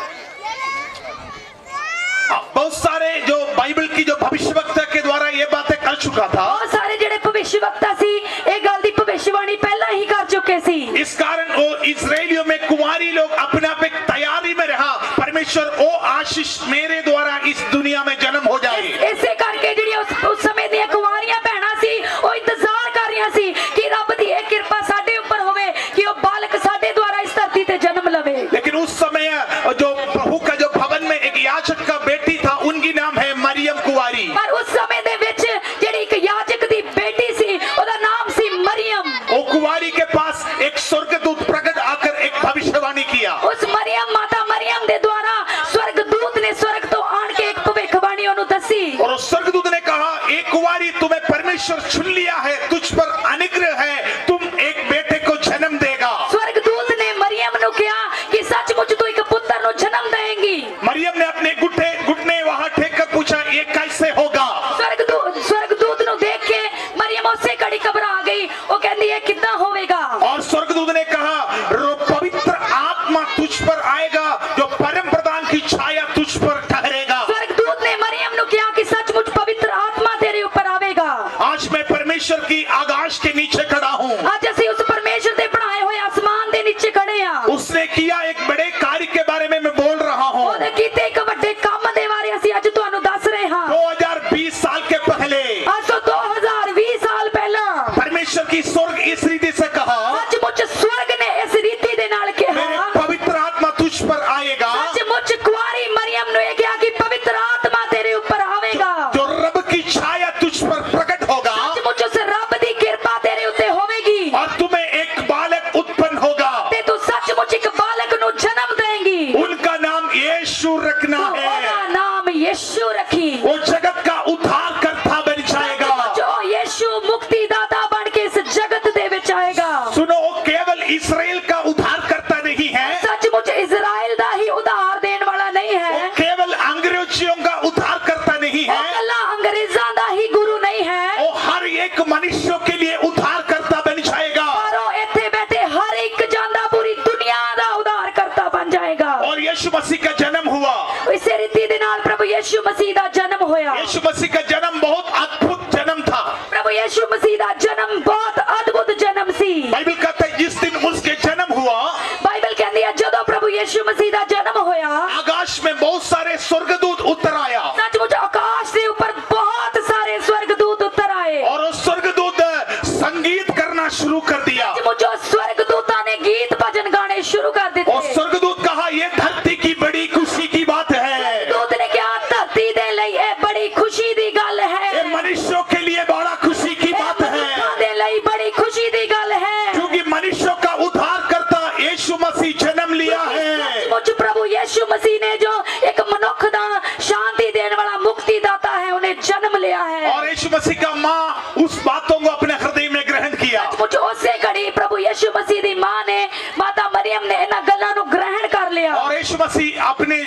बहुत सारे जो बाइबल की जो भविष्यवक्ता के द्वारा ये बातें कर चुका था। बहुत सारे जेड़े भविष्यवक्ता सी ये गल दी भविष्यवाणी पहला ही कर चुके सी। इस कारण वो इजराइलियों में कुंवारी लोग अपने आप एक तैयारी में रहा, परमेश्वर ओ आशीष मेरे द्वारा इस दुनिया में जन्म हो जाए। इसे करके जेड़ी उस समय दी कुंवारियां बहना सी वो इंतजार कर रही परमेश्वर चुन लिया है, तुझ पर अनुग्रह है, तुम एक बेटे को जन्म देगा। स्वर्गदूत ने मरियम नु कहा कि सचमुच तू एक पुत्र नु जन्म देंगी। मरियम ने अपने घुटने वहां टेक कर पूछा, ये कैसे होगा? स्वर्गदूत नु देख के मरियम उससे कड़ी घबरा गई। वो कहती है कितना होवेगा? और स्वर्गदूत ने कहा, पवित्र आत्मा तुझ पर आएगा, जो परम प्रधान की छाया तुझ पर ठहरेगा। स्वर्गदूत ने मरियम नु कहा कि सचमुच पवित्र आत्मा तेरे ऊपर आवेगा। आज मैं परमेश्वर की आकाश के नीचे खड़ा हूँ। आज ਅਸੀਂ उस परमेश्वर ਦੇ ਬਣਾਏ ਹੋਏ आसमान ਦੇ नीचे खड़े ਆ। उसने किया एक बड़े कार्य के बारे में मैं बोल रहा हूँ। ਉਹਨੇ ਕੀਤੇ ਇੱਕ ਵੱਡੇ ਕੰਮ ਦੇ ਬਾਰੇ ਅਸੀਂ ਅੱਜ ਤੁਹਾਨੂੰ ਦੱਸ ਰਹੇ ਹਾਂ। 2020 साल के पहले, ਅੱਜ ਤੋਂ 2020 ਸਾਲ ਪਹਿਲਾਂ परमेश्वर की स्वर्ग इस रीति से कहा, ਸੱਚਮੁੱਚ स्वर्ग ने इस रीति ਦੇ ਨਾਲ मेरे ਕਿਹਾ, पवित्र आत्मा तुझ पर आएगा, सचमुच कुंवारी मरियम ने कहा कि पवित्र आत्मा तेरे ऊपर आवेगा। जो रब की छाया तुझ पर प्रकट होगा, सचमुच उस रब दी कृपा तेरे उत्ते होवेगी और तुम्हें एक बालक उत्पन्न होगा, ते तू सचमुच एक बालक नु जन्म देंगी। उनका नाम यीशु रखना तो है। ओदा नाम यीशु रखी। वो जगत का उद्धार करता बन जाएगा। जो यीशु मुक्तिदाता बन के इस जगत दे विच आएगा। सुनो, वो केवल इस्राएल का उद्धार करता नहीं है, सचमुच इजराइल दा ही उद्धार देने वाला नहीं वो है। केवल अंग्रेजियों का उद्धार करता नहीं वो है, कल्ला अंग्रेजां दा ही गुरु नहीं है। वो हर एक मनुष्यों के लिए उद्धार करता बन जाएगा। पर वो इत्थे बैठे हर एक जानदा पूरी दुनिया दा उद्धार करता बन जाएगा। और यीशु मसीह का जन्म हुआ। इस रीति दे नाल प्रभु यीशु मसीह दा जन्म होया। यीशु मसीह का जन्म बहुत अद्भुत जन्म था। प्रभु यीशु मसीह दा जन्म बहुत अद्भुत जन्म सी। बाइबल कहता है जिस दिन उसके जन्म हुआ, बाइबल कहती है जदों प्रभु यीशु मसीह दा जन्म होया, आकाश में बहुत सारे स्वर्गदूत उतर आया, सचमुच आकाश के ऊपर बहुत सारे स्वर्गदूत उतर आए। और वो स्वर्गदूत संगीत करना शुरू कर दिया। सचमुच स्वर्गदूतां ने गीत भजन गाने शुरू कर दिए। और स्वर्गदूत कहा, ये धरती की बड़ी खुशी की बात है, दूत ने क्या धरती दे लई ए बड़ी खुशी दी गल है। ये मनुष्यों के लिए बड़ा खुशी की बात है, मनुष्यों दे लई बड़ी खुशी दी गल है। क्योंकि मनुष्यों का उद्धार करता यीशु मसीह जन्म लिया है। सचमुच प्रभु यीशु मसीह ने जो एक मनुख दा शांति देने वाला मुक्तिदाता है, उन्हें जन्म लिया है। और यीशु मसीह का माँ उस बातों को अपने हृदय में ग्रहण किया। सचमुच उसे घड़ी प्रभु यीशु मसीह दी मां ने, माता मरियम ने इन गल्लां नु ग्रहण कर लिया। और यीशु मसीह अपने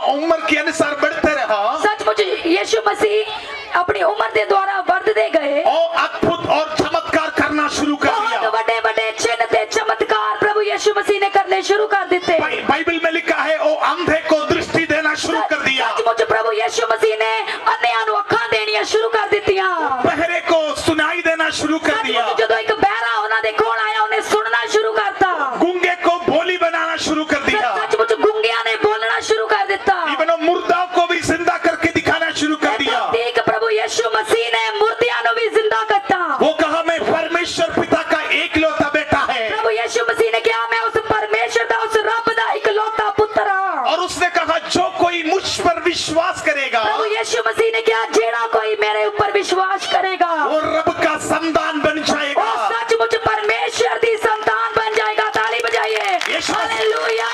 उम्र के अनुसार बढ़ते रहा, सचमुच यीशु मसीह अपनी उम्र के द्वारा बढ़ते गए और अद्भुत और चमत्कार करना शुरू कर बहुत दिया। बड़े बड़े चिन्ह ते चमत्कार प्रभु यीशु मसीह ने करने शुरू कर दिते। बाइबल में लिखा है वो अंधे को दृष्टि देना शुरू कर दिया, सचमुच प्रभु यीशु मसीह ने अन्नियां नु अखां देनियां शुरू कर दित्तियां, बहरे को सुनाई देना शुरू कर दिया, जदों एक बहरा उन्हां दे कोल आया उन्हें सुनना शुरू करता, गूंगे को बोली बनाना शुरू कर दिया, सचमुच गूंगियां ने बोलना शुरू कर दिता, इवन मुर्दा को भी जिंदा करके दिखाना शुरू कर दिया। देख प्रभु यीशु मसीह ने मुर्दियां नु भी जिंदा करता। वो कहा, मैं परमेश्वर पिता का एकलौता बेटा है। प्रभु यीशु मसीह ने कहा, मैं उस परमेश्वर दा, उस रब दा इकलौता पुत्र हां। और उसने कहा, जो कोई मुझ पर विश्वास करेगा, प्रभु यीशु मसीह ने कहा, जेड़ा कोई मेरे ऊपर विश्वास करेगा वो रब का संतान बन जाएगा। वो सचमुच परमेश्वर दी संतान बन जाएगा। ताली बजाइए, यीशु मसीह- हालेलुया।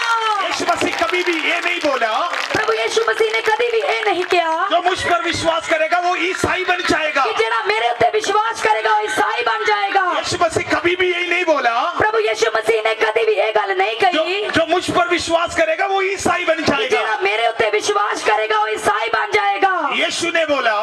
यीशु मसीह कभी भी ये नहीं बोला, प्रभु यीशु मसीह ने कभी भी ये नहीं किया जो मुझ पर विश्वास करेगा वो ईसाई बन जाएगा। कि जेड़ा मेरे उत्ते विश्वास करेगा वो ईसाई बन जाएगा। यीशु मसीह कभी भी यही नहीं बोला, प्रभु यीशु मसीह ने कभी भी ये गल नहीं कही जो मुझ पर विश्वास करेगा वो ईसाई बन कि जाएगा। जेड़ा मेरे उत्ते विश्वास करेगा वो ईसाई बन जाएगा। यीशु ने बोला,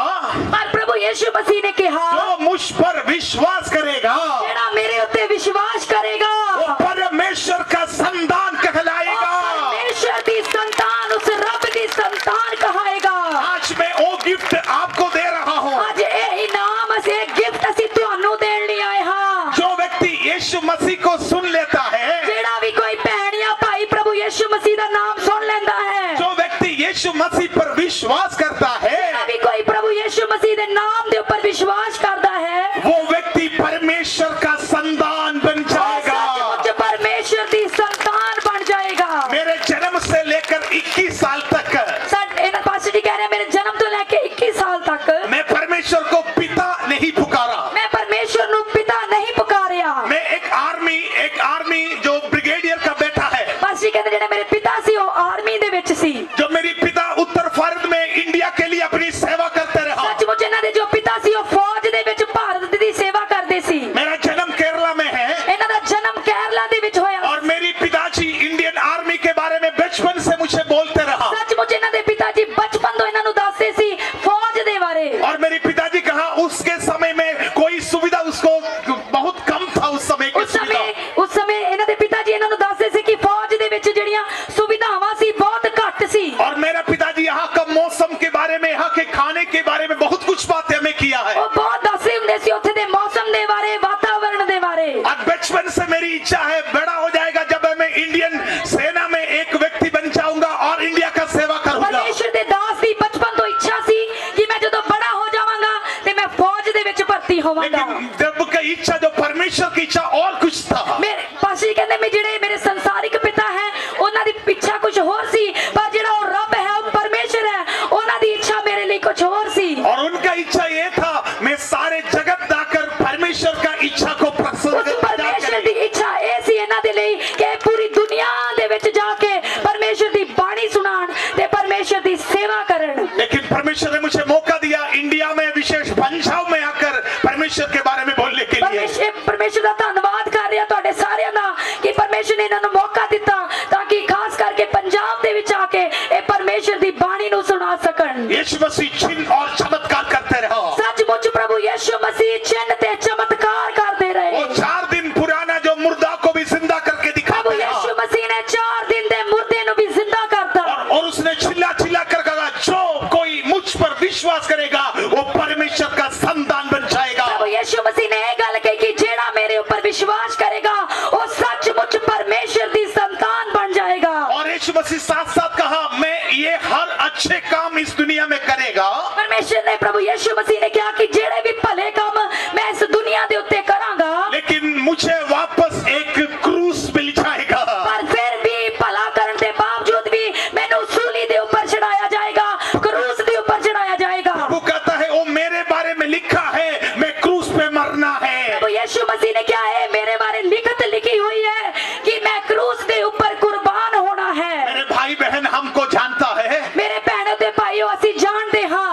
पर प्रभु यीशु मसीह ने कहा, जो मुझ पर विश्वास करेगा जेड़ा मेरे उत्ते विश्वास करेगा वो परमेश्वर का संतान कहलाएगा। परमेश्वर दी संतान, उस रब दी संतान कहाएगा। आज मैं वो गिफ्ट आपको दे रहा हूँ। आज ये इनाम से गिफ्ट ਅਸੀਂ ਤੁਹਾਨੂੰ ਦੇਣ ਲਈ ਆਏ ਹਾਂ। जो व्यक्ति यीशु मसीह को सुन लेता है, ਜਿਹੜਾ ਵੀ ਕੋਈ ਭੈਣ ਜਾਂ ਭਾਈ ਪ੍ਰਭु ਯੀਸ਼ੂ ਮਸੀਹ ਦਾ ਨਾਮ ਸੁਣ ਲੈਂਦਾ ਹੈ, जो व्यक्ति यीशु मसीह पर विश्वास करता है, ਜਿਹੜਾ ਵੀ ਕੋਈ ਪ੍ਰਭु ਯੀਸ਼ੂ ਮਸੀਹ ਦੇ ਨਾਮ ਦੇ ਉੱਪਰ ਵਿਸ਼ਵਾਸ ਕਰਦਾ ਹੈ, वो व्यक्ति परमेश्वर का संतान बन जाएगा। सचमुच परमेश्वर ਦੀ संतान बन जाएगा। मेरे जन्म से लेकर 21 साल तक ਇਹਨਾਂ ਪਾਸਟਰ ਜੀ ਕਹਿ ਰਹੇ ਮੇਰੇ ਜਨਮ ਤੋਂ ਲੈ ਕੇ 21 ਸਾਲ ਤੱਕ मैं परमेश्वर को पिता नहीं पुकारा। मैं परमेश्वर ਨੂੰ ਪਿਤਾ नहीं पुकारिया। मैं एक आर्मी जो ब्रिगेडियर का बेटा है, ਪਾਸਟਰ ਜੀ ਕਹਿੰਦੇ ਜਿਹੜੇ ਮੇਰੇ ਪਿਤਾ ਸੀ ਉਹ ਆਰਮੀ ਦੇ ਵਿੱਚ ਸੀ। जो मेरी पिता उत्तर भारत में इंडिया के लिए अपनी सेवा करते रहा। सचमुच ਇਹਨਾਂ ਦੇ ਜੋ ਪਿਤਾ ਸੀ ਉਹ ਫੌਜ ਦੇ ਵਿੱਚ ਭਾਰਤ ਦੀ नहीं होवांगा। लेकिन जब का इच्छा जो परमेश्वर की इच्छा और कुछ था। मेरे पाशी कहते मैं जिहड़े मेरे संसारिक पिता है उन्हां दी इच्छा कुछ होर सी, पर जिहड़ा वो रब है वो परमेश्वर है उन्हां दी इच्छा मेरे लिए कुछ होर सी। और उनका इच्छा ये था मैं सारे जगत जाकर परमेश्वर का इच्छा को प्रसन्न उस परमेश्वर दी इच्छा ए सी इन्हां दे लई कि पूरी दुनिया दे विच जाके परमेश्वर दी बाणी सुनाण ते परमेश्वर दी सेवा करन। लेकिन परमेश्वर ने मुझे मौका दिया इंडिया में विशेष पंजाब में आकर परमेश्वर के बारे में बोलने के लिए। परमेश्वर का धन्यवाद कर रहा तुहाडे सारियां दा कि परमेश्वर ने इन्हां नूं मौका दिता ताकि खास करके पंजाब दे विच आके ए परमेश्वर दी बाणी नूं सुना सकन। यीशु मसीह चिन्ह और चमत्कार करते रहो। सचमुच प्रभु यीशु मसीह चिन्ह ते चमत्कार करते रहे। वो 4 दिन पुराना जो मुर्दा को भी जिंदा करके दिखाते प्रभु यीशु मसीह ने 4 दिन दे मुर्दे नूं भी जिंदा करता। और उसने चिल्ला चिल्ला कर कहा जो कोई मुझ पर विश्वास करेगा वो परमेश्वर का संतान बन जाएगा। प्रभु यीशु मसीह ने यह गल कही कि जेड़ा मेरे ऊपर विश्वास करेगा वो सचमुच परमेश्वर दी संतान बन जाएगा। और यीशु मसीह साथ साथ कहा मैं ये हर अच्छे काम इस दुनिया में करेगा। परमेश्वर ने प्रभु यीशु मसीह ने कहा कि जेड़े भी भले काम मैं इस दुनिया दे उत्ते करांगा, लेकिन मुझे वापस एक क्रूस मिल जाएगा। पर फिर भी भला करने के बावजूद भी मैनू सूली दे ऊपर चढ़ाया जाएगा, क्रूस दे ऊपर चढ़ाया जाएगा। वो कहता है वो मेरे बारे में लिखा है मैं क्रूस पे मरना है। प्रभु यीशु मसीह ने क्या है मेरे बारे लिखत लिखी हुई है कि मैं क्रूस दे ऊपर कुर्बान होना है। मेरे भाई बहन हमको जानता है। मेरे बहनों ते भाइयों असी जानते हां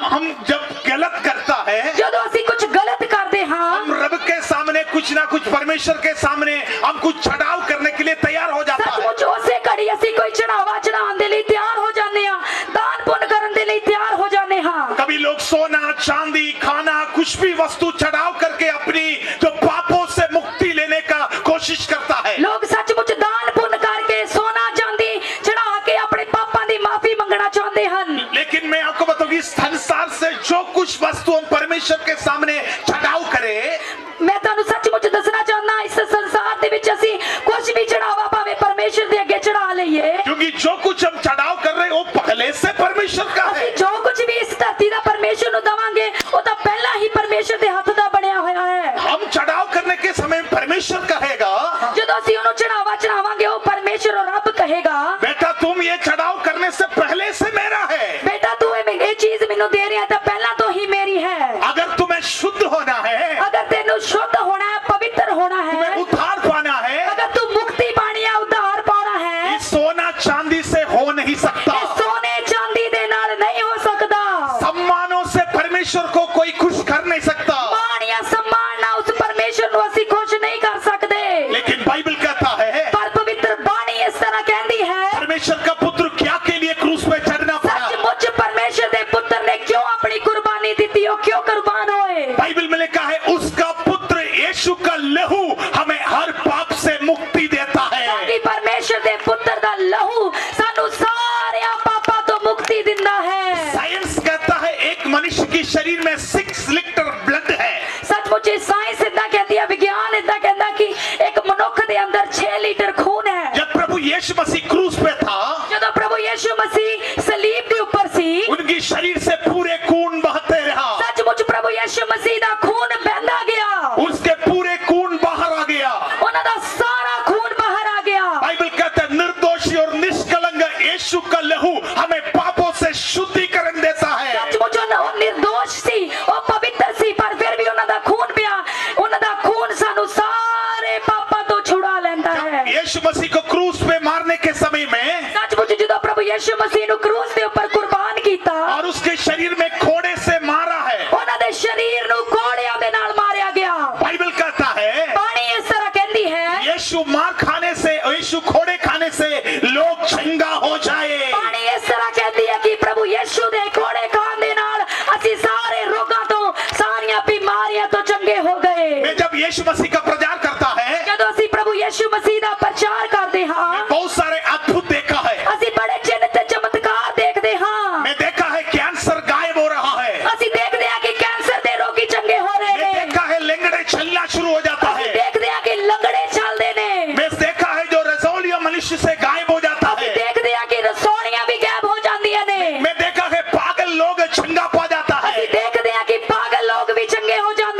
हम जब गलत करता है जदों असी कुछ गलत करते हां हम रब के सामने कुछ ना कुछ परमेश्वर के सामने हम कुछ चढ़ाव करने के लिए तैयार हो जाता है। सचमुच उसे घड़ी असी कोई चढ़ावा चढ़ाउण दे लई तैयार हो जाने हां, दान पुण्य करन दे लई तैयार हो जाने हां। कभी लोग सोना चांदी खाना कुछ भी वस्तु चढ़ाव करके अपनी जो पापों से मुक्ति लेने का कोशिश करता है। लोग सचमुच दान पुण्य करके सोना चांदी चढ़ा के अपने पापां दी माफी मंगना चाहते हन। लेकिन मैं आपको बताऊं इस संसार से जो कुछ वस्तु हम परमेश्वर के सामने चढ़ाव करें, मैं तुहानू सचमुच दसना चाहना इस संसार दे विच असी कुछ भी चढ़ावा भावे परमेश्वर दे अगे चढ़ा लईए, क्योंकि जो कुछ हम चढ़ाव कर रहे हैं वो पहले से परमेश्वर का है। जो कुछ भी इस धरती दा परमेश्वर नू दवांगे वो तो पहला ही परमेश्वर दे हाथ दा बनया होया है। हम चढ़ाव करने के समय परमेश्वर कहेगा, जदों असी ओनू चढ़ावा चढ़ावांगे वो परमेश्वर और रब कहेगा बेटा तुम ये चढ़ाव करने से पहले से मेरा है। बेटा तू ये चीज मैनू दे रहा है तो पहला तो ही मेरी है। अगर तुम्हें शुद्ध होना है, अगर तेनू शुद्ध होना है पवित्र होना तुम्हें है, उद्धार पाना है, अगर तू मुक्ति पानी है उद्धार पाना है, ये सोना चांदी से हो नहीं सकता। ये सोने चांदी दे नाल नहीं हो सकता। सम्मानों से परमेश्वर को कोई खुश कर नहीं सकता। मान या सम्मान ना उस परमेश्वर को असी खुश नहीं कर सकते। लेकिन बाइबल कहता है पर पवित्र बाणी इस तरह कहती है परमेश्वर का पुत्र क्या के लिए क्रूस पे चढ़ना पड़ा। सचमुच परमेश्वर दे पुत्र ने क्यों अपनी कुर्बानी दी थी, वो क्यों कुर्बान होए। बाइबल में लिखा है उसका पुत्र यीशु का लहू हमें हर पाप से मुक्ति देता है। ताकि परमेश्वर दे पुत्र दा लहू सानू सारे पापां तो मुक्ति दिंदा है। साइंस कहता है एक मनुष्य की शरीर में 6 लीटर ब्लड है। सचमुच साइंस इतना कहती है, विज्ञान इतना कहता कि एक मनुष्य दे अंदर 6 लीटर खून है। जब प्रभु यीशु मसीह क्रूस पे था, जब प्रभु यीशु मसीह सलीब के ऊपर सी उनकी शरीर से पूरे खून बहते रहा। सचमुच प्रभु यीशु मसीह दा खून बहंदा गया, उसके पूरे खून बाहर आ गया। उन्हां दा सारा खून बाहर आ गया। बाइबल कहता है निर्दोषी और निष्कलंक यीशु का लहू हमें पापों से शुद्धिकरण देता है। सचमुच वो निर्दोष सी, वो पवित्र सी, पर फिर भी उन्हां दा खून पिया, उन्हां दा खून सानू सारे पापां तो छुड़ा लेंदा है। यीशु मसीह को क्रूस पे मारने के समय में सचमुच जदों प्रभु यीशु मसीह नु क्रूस दे ऊपर कुर्बान कीता और उसके शरीर में कोड़े से मारा है, उन्हां दे शरीर नु कोड़ियां दे नाल मारिया गया। बाइबल कहता है बाणी इस तरह कहती है यीशु मार खाने से यीशु खोड़े खाने से लोग चंगा हो जाए। बाणी इस तरह कहती है कि प्रभु यीशु दे कोड़े खान दे नाल असी सारे रोगां तो सारियां बीमारियां तो चंगे हो गए। मैं जब यीशु मसीह का प्रचार करता है, जदों असी प्रभु यीशु मसीह दा प्रचार करते हां, बहुत सारे अद्भुत देखा है। असी बड़े चिन्ह ते चमत्कार देखते हां। मैं देखा है कैंसर गायब हो रहा है। असी देखते हैं कि कैंसर दे रोगी चंगे हो रहे मैं हैं। देखा है लंगड़े चलना शुरू हो जाता असी है। देखते हैं कि लंगड़े चलदे ने। मैं देखा है जो रसौलिया मनुष्य से गायब हो जाता असी है। देखते हैं कि रसोड़ियां भी गायब हो जांदियां ने। मैं देखा है पागल लोग चंगा पा जाता असी है। देखते हैं कि पागल लोग भी चंगे हो जाते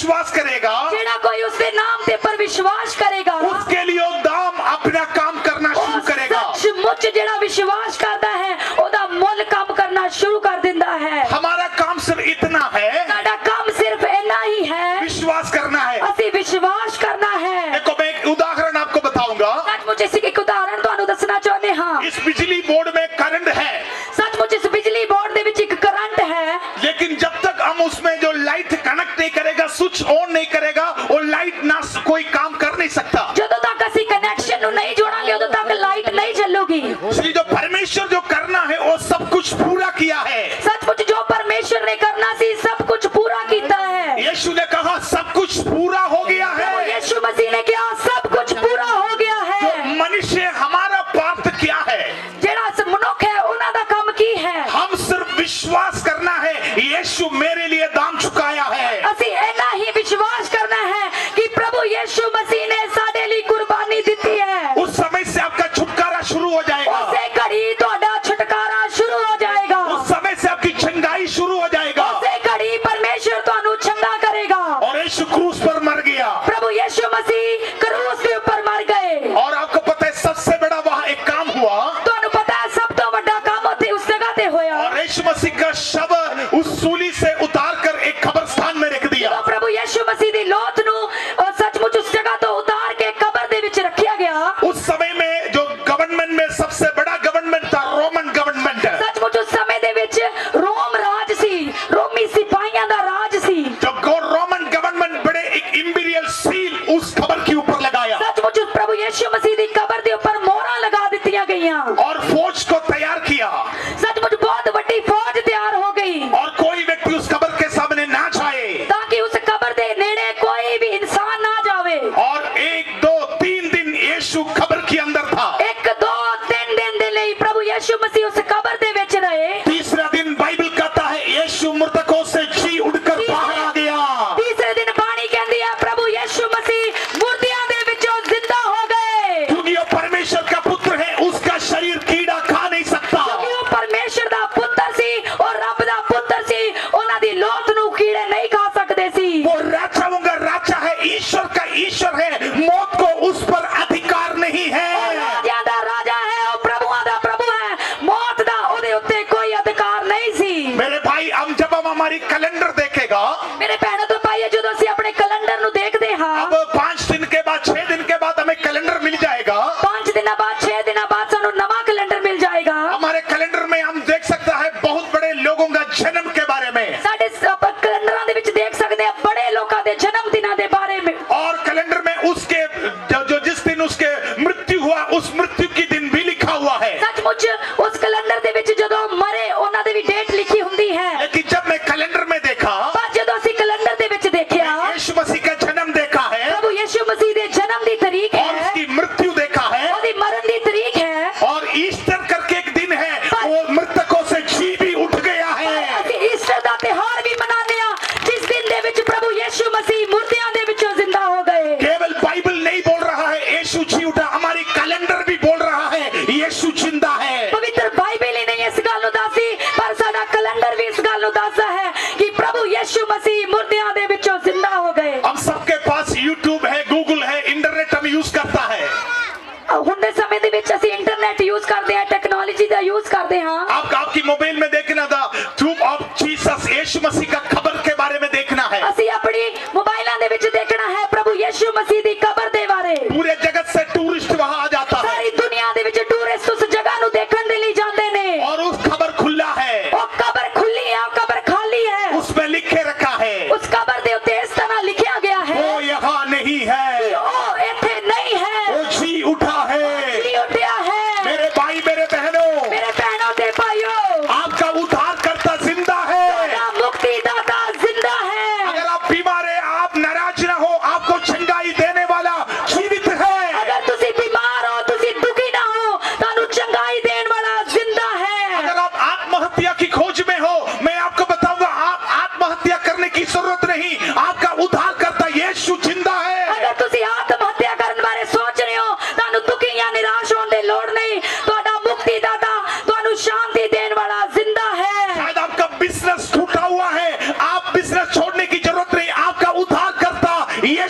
विश्वास करेगा, ਜਿਹੜਾ ਕੋਈ ਉਸਦੇ ਨਾਮ ਤੇ ਪਰ ਵਿਸ਼ਵਾਸ ਕਰੇਗਾ, उसके लिए वो दाम अपना काम करना शुरू करेगा। ਸੱਚਮੁੱਚ ਜਿਹੜਾ ਵਿਸ਼ਵਾਸ ਕਰਦਾ ਹੈ ਉਹਦਾ ਮੁੱਲ ਕੰਮ ਕਰਨਾ ਸ਼ੁਰੂ ਕਰ ਦਿੰਦਾ ਹੈ। हमारा काम सिर्फ इतना है, ਸਾਡਾ ਕੰਮ ਸਿਰਫ ਇੰਨਾ ਹੀ ਹੈ, विश्वास करना है। ਅਸੀਂ ਵਿਸ਼ਵਾਸ करना है। देखो मैं एक उदाहरण आपको बताऊंगा। सचमुच इसी एक उदाहरण ਤੁਹਾਨੂੰ ਦੱਸਣਾ ਚਾਹੁੰਦੇ ਹਾਂ। इस बिजली बोर्ड में करंट है, सचमुच इस बिजली बोर्ड ਦੇ ਵਿੱਚ ਇੱਕ ਕਰंट है, लेकिन जब तक हम उसमें जो लाइट कनेक्ट नहीं करेगा, स्विच ऑन नहीं करेगा, वो लाइट ना कोई काम कर नहीं सकता। ਜਦੋਂ तक ਅਸੀਂ कनेक्शन ਨੂੰ ਨਹੀਂ ਜੋੜਾਂਗੇ ਉਦੋਂ तक लाइट नहीं चलूगी। इसलिए जो परमेश्वर जो करना है वो सब कुछ पूरा किया है। सचमुच जो परमेश्वर ने करना सी सब कुछ पूरा कीता है। यीशु ने कहा सब कुछ पूरा हो गया है। यीशु मसीह ने कहा सब कुछ पूरा हो गया है। जो मनुष्य हमारा पार्ट क्या है, ਜਿਹੜਾ ਮਨੁੱਖ ਹੈ ਉਹਨਾਂ ਦਾ ਕੰਮ ਕੀ ਹੈ? हम सिर्फ विश्वास करना है यीशु मेरे लिए दाम चुकाया है। ਅਸੀਂ ਇੰਨਾ ਹੀ ਵਿਸ਼ਵਾਸ ਕਰਨਾ ਹੈ ਕਿ ਪ੍ਰਭु ਯीशु मसीह ने ਸਾਡੇ ਲਈ ਕੁਰਬਾਨੀ ਦਿੱਤੀ ਹੈ। उस समय से आपका छुटकारा शुरू हो जाएगा, ਉਸੇ ਘੜੀ ਤੁਹਾਡਾ ਛੁਟਕਾਰਾ ਸ਼ੁਰੂ ਹੋ ਜਾਏਗਾ। उस समय से आपकी चंगाई शुरू हो जाएगा। ਉਸੇ ਘੜੀ ਪਰਮੇਸ਼ਰ ਤੁਹਾਨੂੰ ਚੰਗਾ ਕਰੇਗਾ। और यीशु क्रूस पर मर गया, प्रभु यीशु मसीह क्रूस के ऊपर मर गए। और आपको पता है सबसे बड़ा वहां एक काम हुआ, ਤੁਹਾਨੂੰ ਪਤਾ ਹੈ ਸਭ ਤੋਂ ਵੱਡਾ ਕੰਮ ਉੱਥੇ ਉਸ ਜਗ੍ਹਾ ਤੇ ਹੋਇਆ। और यीशु मसीह का शव उस सूली से उतार कर एक कब्रिस्तान में रख दिया। ਜਦੋਂ ਪ੍ਰਭु ਯीशु मसीह ਦੀ ਲੋਥ ਨੂੰ ਸੱਚਮੁੱਚ ਉਸ ਜਗ੍ਹਾ ਤੋਂ ਉਤਾਰ ਕੇ ਕਬਰ ਦੇ ਵਿੱਚ ਰੱਖਿਆ ਗਿਆ। उस समय में जो गवर्नमेंट में सबसे बड़ा गवर्नमेंट था रोमन गवर्नमेंट, सचमुच उस समय ਦੇ ਵਿੱਚ रोम राज ਸੀ, रोमी सिपाहियों ਦਾ राज ਸੀ। जो रोमन गवर्नमेंट बड़े एक इंपीरियल सील उस खबर के ऊपर लगाया, सचमुच उस प्रभु यीशु मसीह ਦੀ ਕਬਰ ਦੇ ਉੱਪਰ ਮੋਹਰਾਂ ਲਗਾ ਦਿੱਤੀਆਂ ਗਈਆਂ। और फौज को तैयार किया, सचमुच बहुत ਵੱਡੀ फौज ਤਿਆਰ ਹੋ ਗਈ और कोई व्यक्ति उस खबर के सामने ना जाए, ਤਾਂ ਕਿ ਉਸ ਕਬਰ ਦੇ ਨੇੜੇ ਕੋਈ ਵੀ ਇਨਸਾਨ ਨਾ ਜਾਵੇ। और 1 2 3 दिन यीशु खबर के अंदर था। 1 2 3 ਦਿਨ ਦੇ ਲਈ ਪ੍ਰਭु ਯीशु मसीह उस कबर ਦੇ ਵਿੱਚ ਰਹੇ। तीसरा दिन बाइबल कहता है यीशु मृतकों से जी उठकर बाहर आ गया। ਤੀਸਰੇ ਦਿਨ ਬਾਣੀ ਕਹਿੰਦੀ ਹੈ ਪ੍ਰਭु ਯीशु मसीह ਮੁਰਦਿਆਂ ਦੇ ਵਿੱਚੋਂ ਜ਼ਿੰਦਾ ਹੋ ਗਏ। क्योंकि वो परमेश्वर का पुत्र है, उसका शरीर कीड़ा खा नहीं सकता। ਕਿਉਂਕਿ ਉਹ ਪਰਮੇਸ਼ਰ ਦਾ ਪੁੱਤਰ ਸੀ, ਉਹ ਰੱਬ ਦਾ ਪੁੱਤਰ ਸੀ, ਉਹਨਾਂ ਦੀ ਲੋਥ ਨੂੰ ਕੀੜੇ ਨਹੀਂ ਖਾ ਸਕਦੇ ਸੀ। वो राजाओं का राजा है, ईश्वर का ईश्वर है, मौत को उस पर अधिकार नहीं है। ਉਹ ਰਾਜਿਆਂ ਦਾ ਰਾਜਾ ਹੈ, ਉਹ ਪ੍ਰਭੂਆਂ ਦਾ ਪ੍ਰਭੂ ਹੈ, ਮੌਤ ਦਾ ਉਹਦੇ ਉੱਤੇ ਕੋਈ ਅਧਿਕਾਰ ਨਹੀਂ ਸੀ। मेरे भाई हम जब हम हमारी कैलेंडर देखेगा, ਮੇਰੇ ਭੈਣੋ ਤੇ ਭਾਈਓ ਜਦੋਂ ਅਸੀਂ ਆਪਣੇ ਕੈਲੰਡਰ ਨੂੰ ਦੇਖਦੇ ਹਾਂ, अब 5 दिन के बाद 6 दिन के बाद हमें कैलेंडर मिल जाएगा। 5 ਦਿਨਾਂ ਬਾਅਦ 6 ਦਿਨਾਂ ਬਾਅਦ ਸਾਨੂੰ ਨਵਾਂ ਕੈਲੰਡਰ ਮਿਲ ਜਾਏਗਾ। हमारे कैलेंडर में हम देख सकता है बहुत बड़े लोगों का जन्म के बारे में, ਸਾਡੇ ਕੈਲੰਡਰਾਂ ਦੇ ਵਿੱਚ ਦੇਖ ਸਕਦੇ ਆ ਬੜੇ ਲੋਕਾਂ ਦੇ ਜਨਮ ਦਿਨਾਂ ਦੇ ਬਾਰੇ ਵਿੱਚ। और कैलेंडर में उसके जो जिस दिन उसके मृत्यु हुआ उस मृत्यु की दिन भी लिखा हुआ है। ਸੱਚਮੁੱਚ ਉਸ ਕੈਲੰਡਰ ਦੇ ਵਿੱਚ ਜਦੋਂ ਮਰੇ ਉਹਨਾਂ ਦੀ ਵੀ ਡੇਟ ਲਿਖੀ ਹੁੰਦੀ ਹੈ। लेकिन जब मैं कैलेंडर में देखा, ਪਰ ਜਦੋਂ ਅਸੀਂ ਕੈਲੰਡਰ ਦੇ ਵਿੱਚ ਦੇਖਿਆ, यीशु मसीह का जन्म देखा है, ਪ੍ਰਭੂ ਯीशु मसीह ਦੇ ਜਨਮ ਦੀ ਤਾਰੀਖ और ਹੈ, उसकी मृत्यु देखा है, ਉਹਦੀ ਮਰਨ ਦੀ ਤਾਰੀਖ ਹੈ, और ईस्टर करके एक दिन है, वो मृतकों से जी भी उठ गया है। ਅਸੀਂ ਈਸਟਰ ਦਾ ਤਿਉਹਾਰ ਵੀ ਮਨਾਉਂਦੇ ਹਾਂ ਜਿਸ ਦਿਨ ਦੇ ਵਿੱਚ ਪ੍ਰਭੂ ਯीशु मसीह ਮੁਰਦਿਆਂ ਦੇ ਵਿੱਚੋਂ ਜ਼ਿੰਦਾ ਹੋ ਗਏ। केवल बाइबल नहीं बोल रहा है यीशु जी उठा, हमारी कैलेंडर भी बोल रहा है यीशु जिंदा है। ਪਵਿੱਤਰ ਬਾਈਬਲ ਹੀ ਨਹੀਂ ਇਸ ਗੱਲ ਨੂੰ ਦੱਸਦੀ, ਪਰ ਸਾਡਾ ਕੈਲੰਡਰ ਵੀ ਇਸ ਗੱਲ ਨੂੰ ਦੱਸਦਾ ਹੈ ਕਿ ਪ੍ਰਭੂ ਯीशु मसीह ਮੁਰਦਿਆਂ ਦੇ ਵਿੱਚੋਂ ਜ਼ਿੰਦਾ ਹੋ ਗਏ। हम सबके पास यूट्यूब है, गूगल है, इंटरनेट हम यूज करता है। ਹੁਣ ਦੇ ਸਮੇਂ ਦੇ ਵਿੱਚ ਅਸੀਂ ਇੰਟਰਨੈਟ ਯੂਜ਼ ਕਰਦੇ ਹਾਂ, ਟੈਕਨੋਲੋਜੀ ਦਾ ਯੂਜ਼ ਕਰਦੇ ਹਾਂ। आपकी मोबाइल में देखना था ट्रूथ ऑफ जीसस, यीशु मसीह का खबर के बारे में देखना है। ਅਸੀਂ ਆਪਣੀ ਮੋਬਾਈਲਾਂ ਦੇ ਵਿੱਚ ਦੇਖਣਾ ਹੈ ਪ੍ਰਭੂ ਯीशु मसीह ਦੀ ਕਬਰ ਦੇ ਬਾਰੇ। पूरे जगत से टूरिस्ट वहां आ जाता है, ਸਾਰੀ ਦੁਨੀਆ ਦੇ ਵਿੱਚ ਟੂਰਿਸਟ ਉਸ ਜਗ੍ਹਾ ਨੂੰ ਦੇਖਣ ਦੇ ਲਈ ਜਾਂਦੇ ਨੇ। और उस खबर खुला है, ਉਹ ਕਬਰ ਖੁੱਲੀ ਹੈ, ਉਹ ਕਬਰ ਖਾਲੀ ਹੈ। उसमें लिखे रखा है ਉਸ ਕਬਰ ਦੇ ਉੱਤੇ ਇਸ ਤਰ੍ਹਾਂ ਲਿਖਿਆ ਗਿਆ ਹੈ वो यहाँ नहीं है, ਉਹ ਇੱਥੇ ਨਹੀਂ ਹੈ, वो जी उठा है। ਜੀ ਉੱਠਿਆ ਹੈ। मेरे भाई मेरे बहनों, ਮੇਰੇ ਭੈਣੋ ਤੇ ਭਾਈਓ, आपका उद्धार करता जिंदा है। ਤੁਹਾਡਾ ਮੁਕਤੀਦਾਤਾ ਜ਼ਿੰਦਾ ਹੈ। अगर आप बीमार है, आप नाराज ना हो, आपको चंगाई देने वाला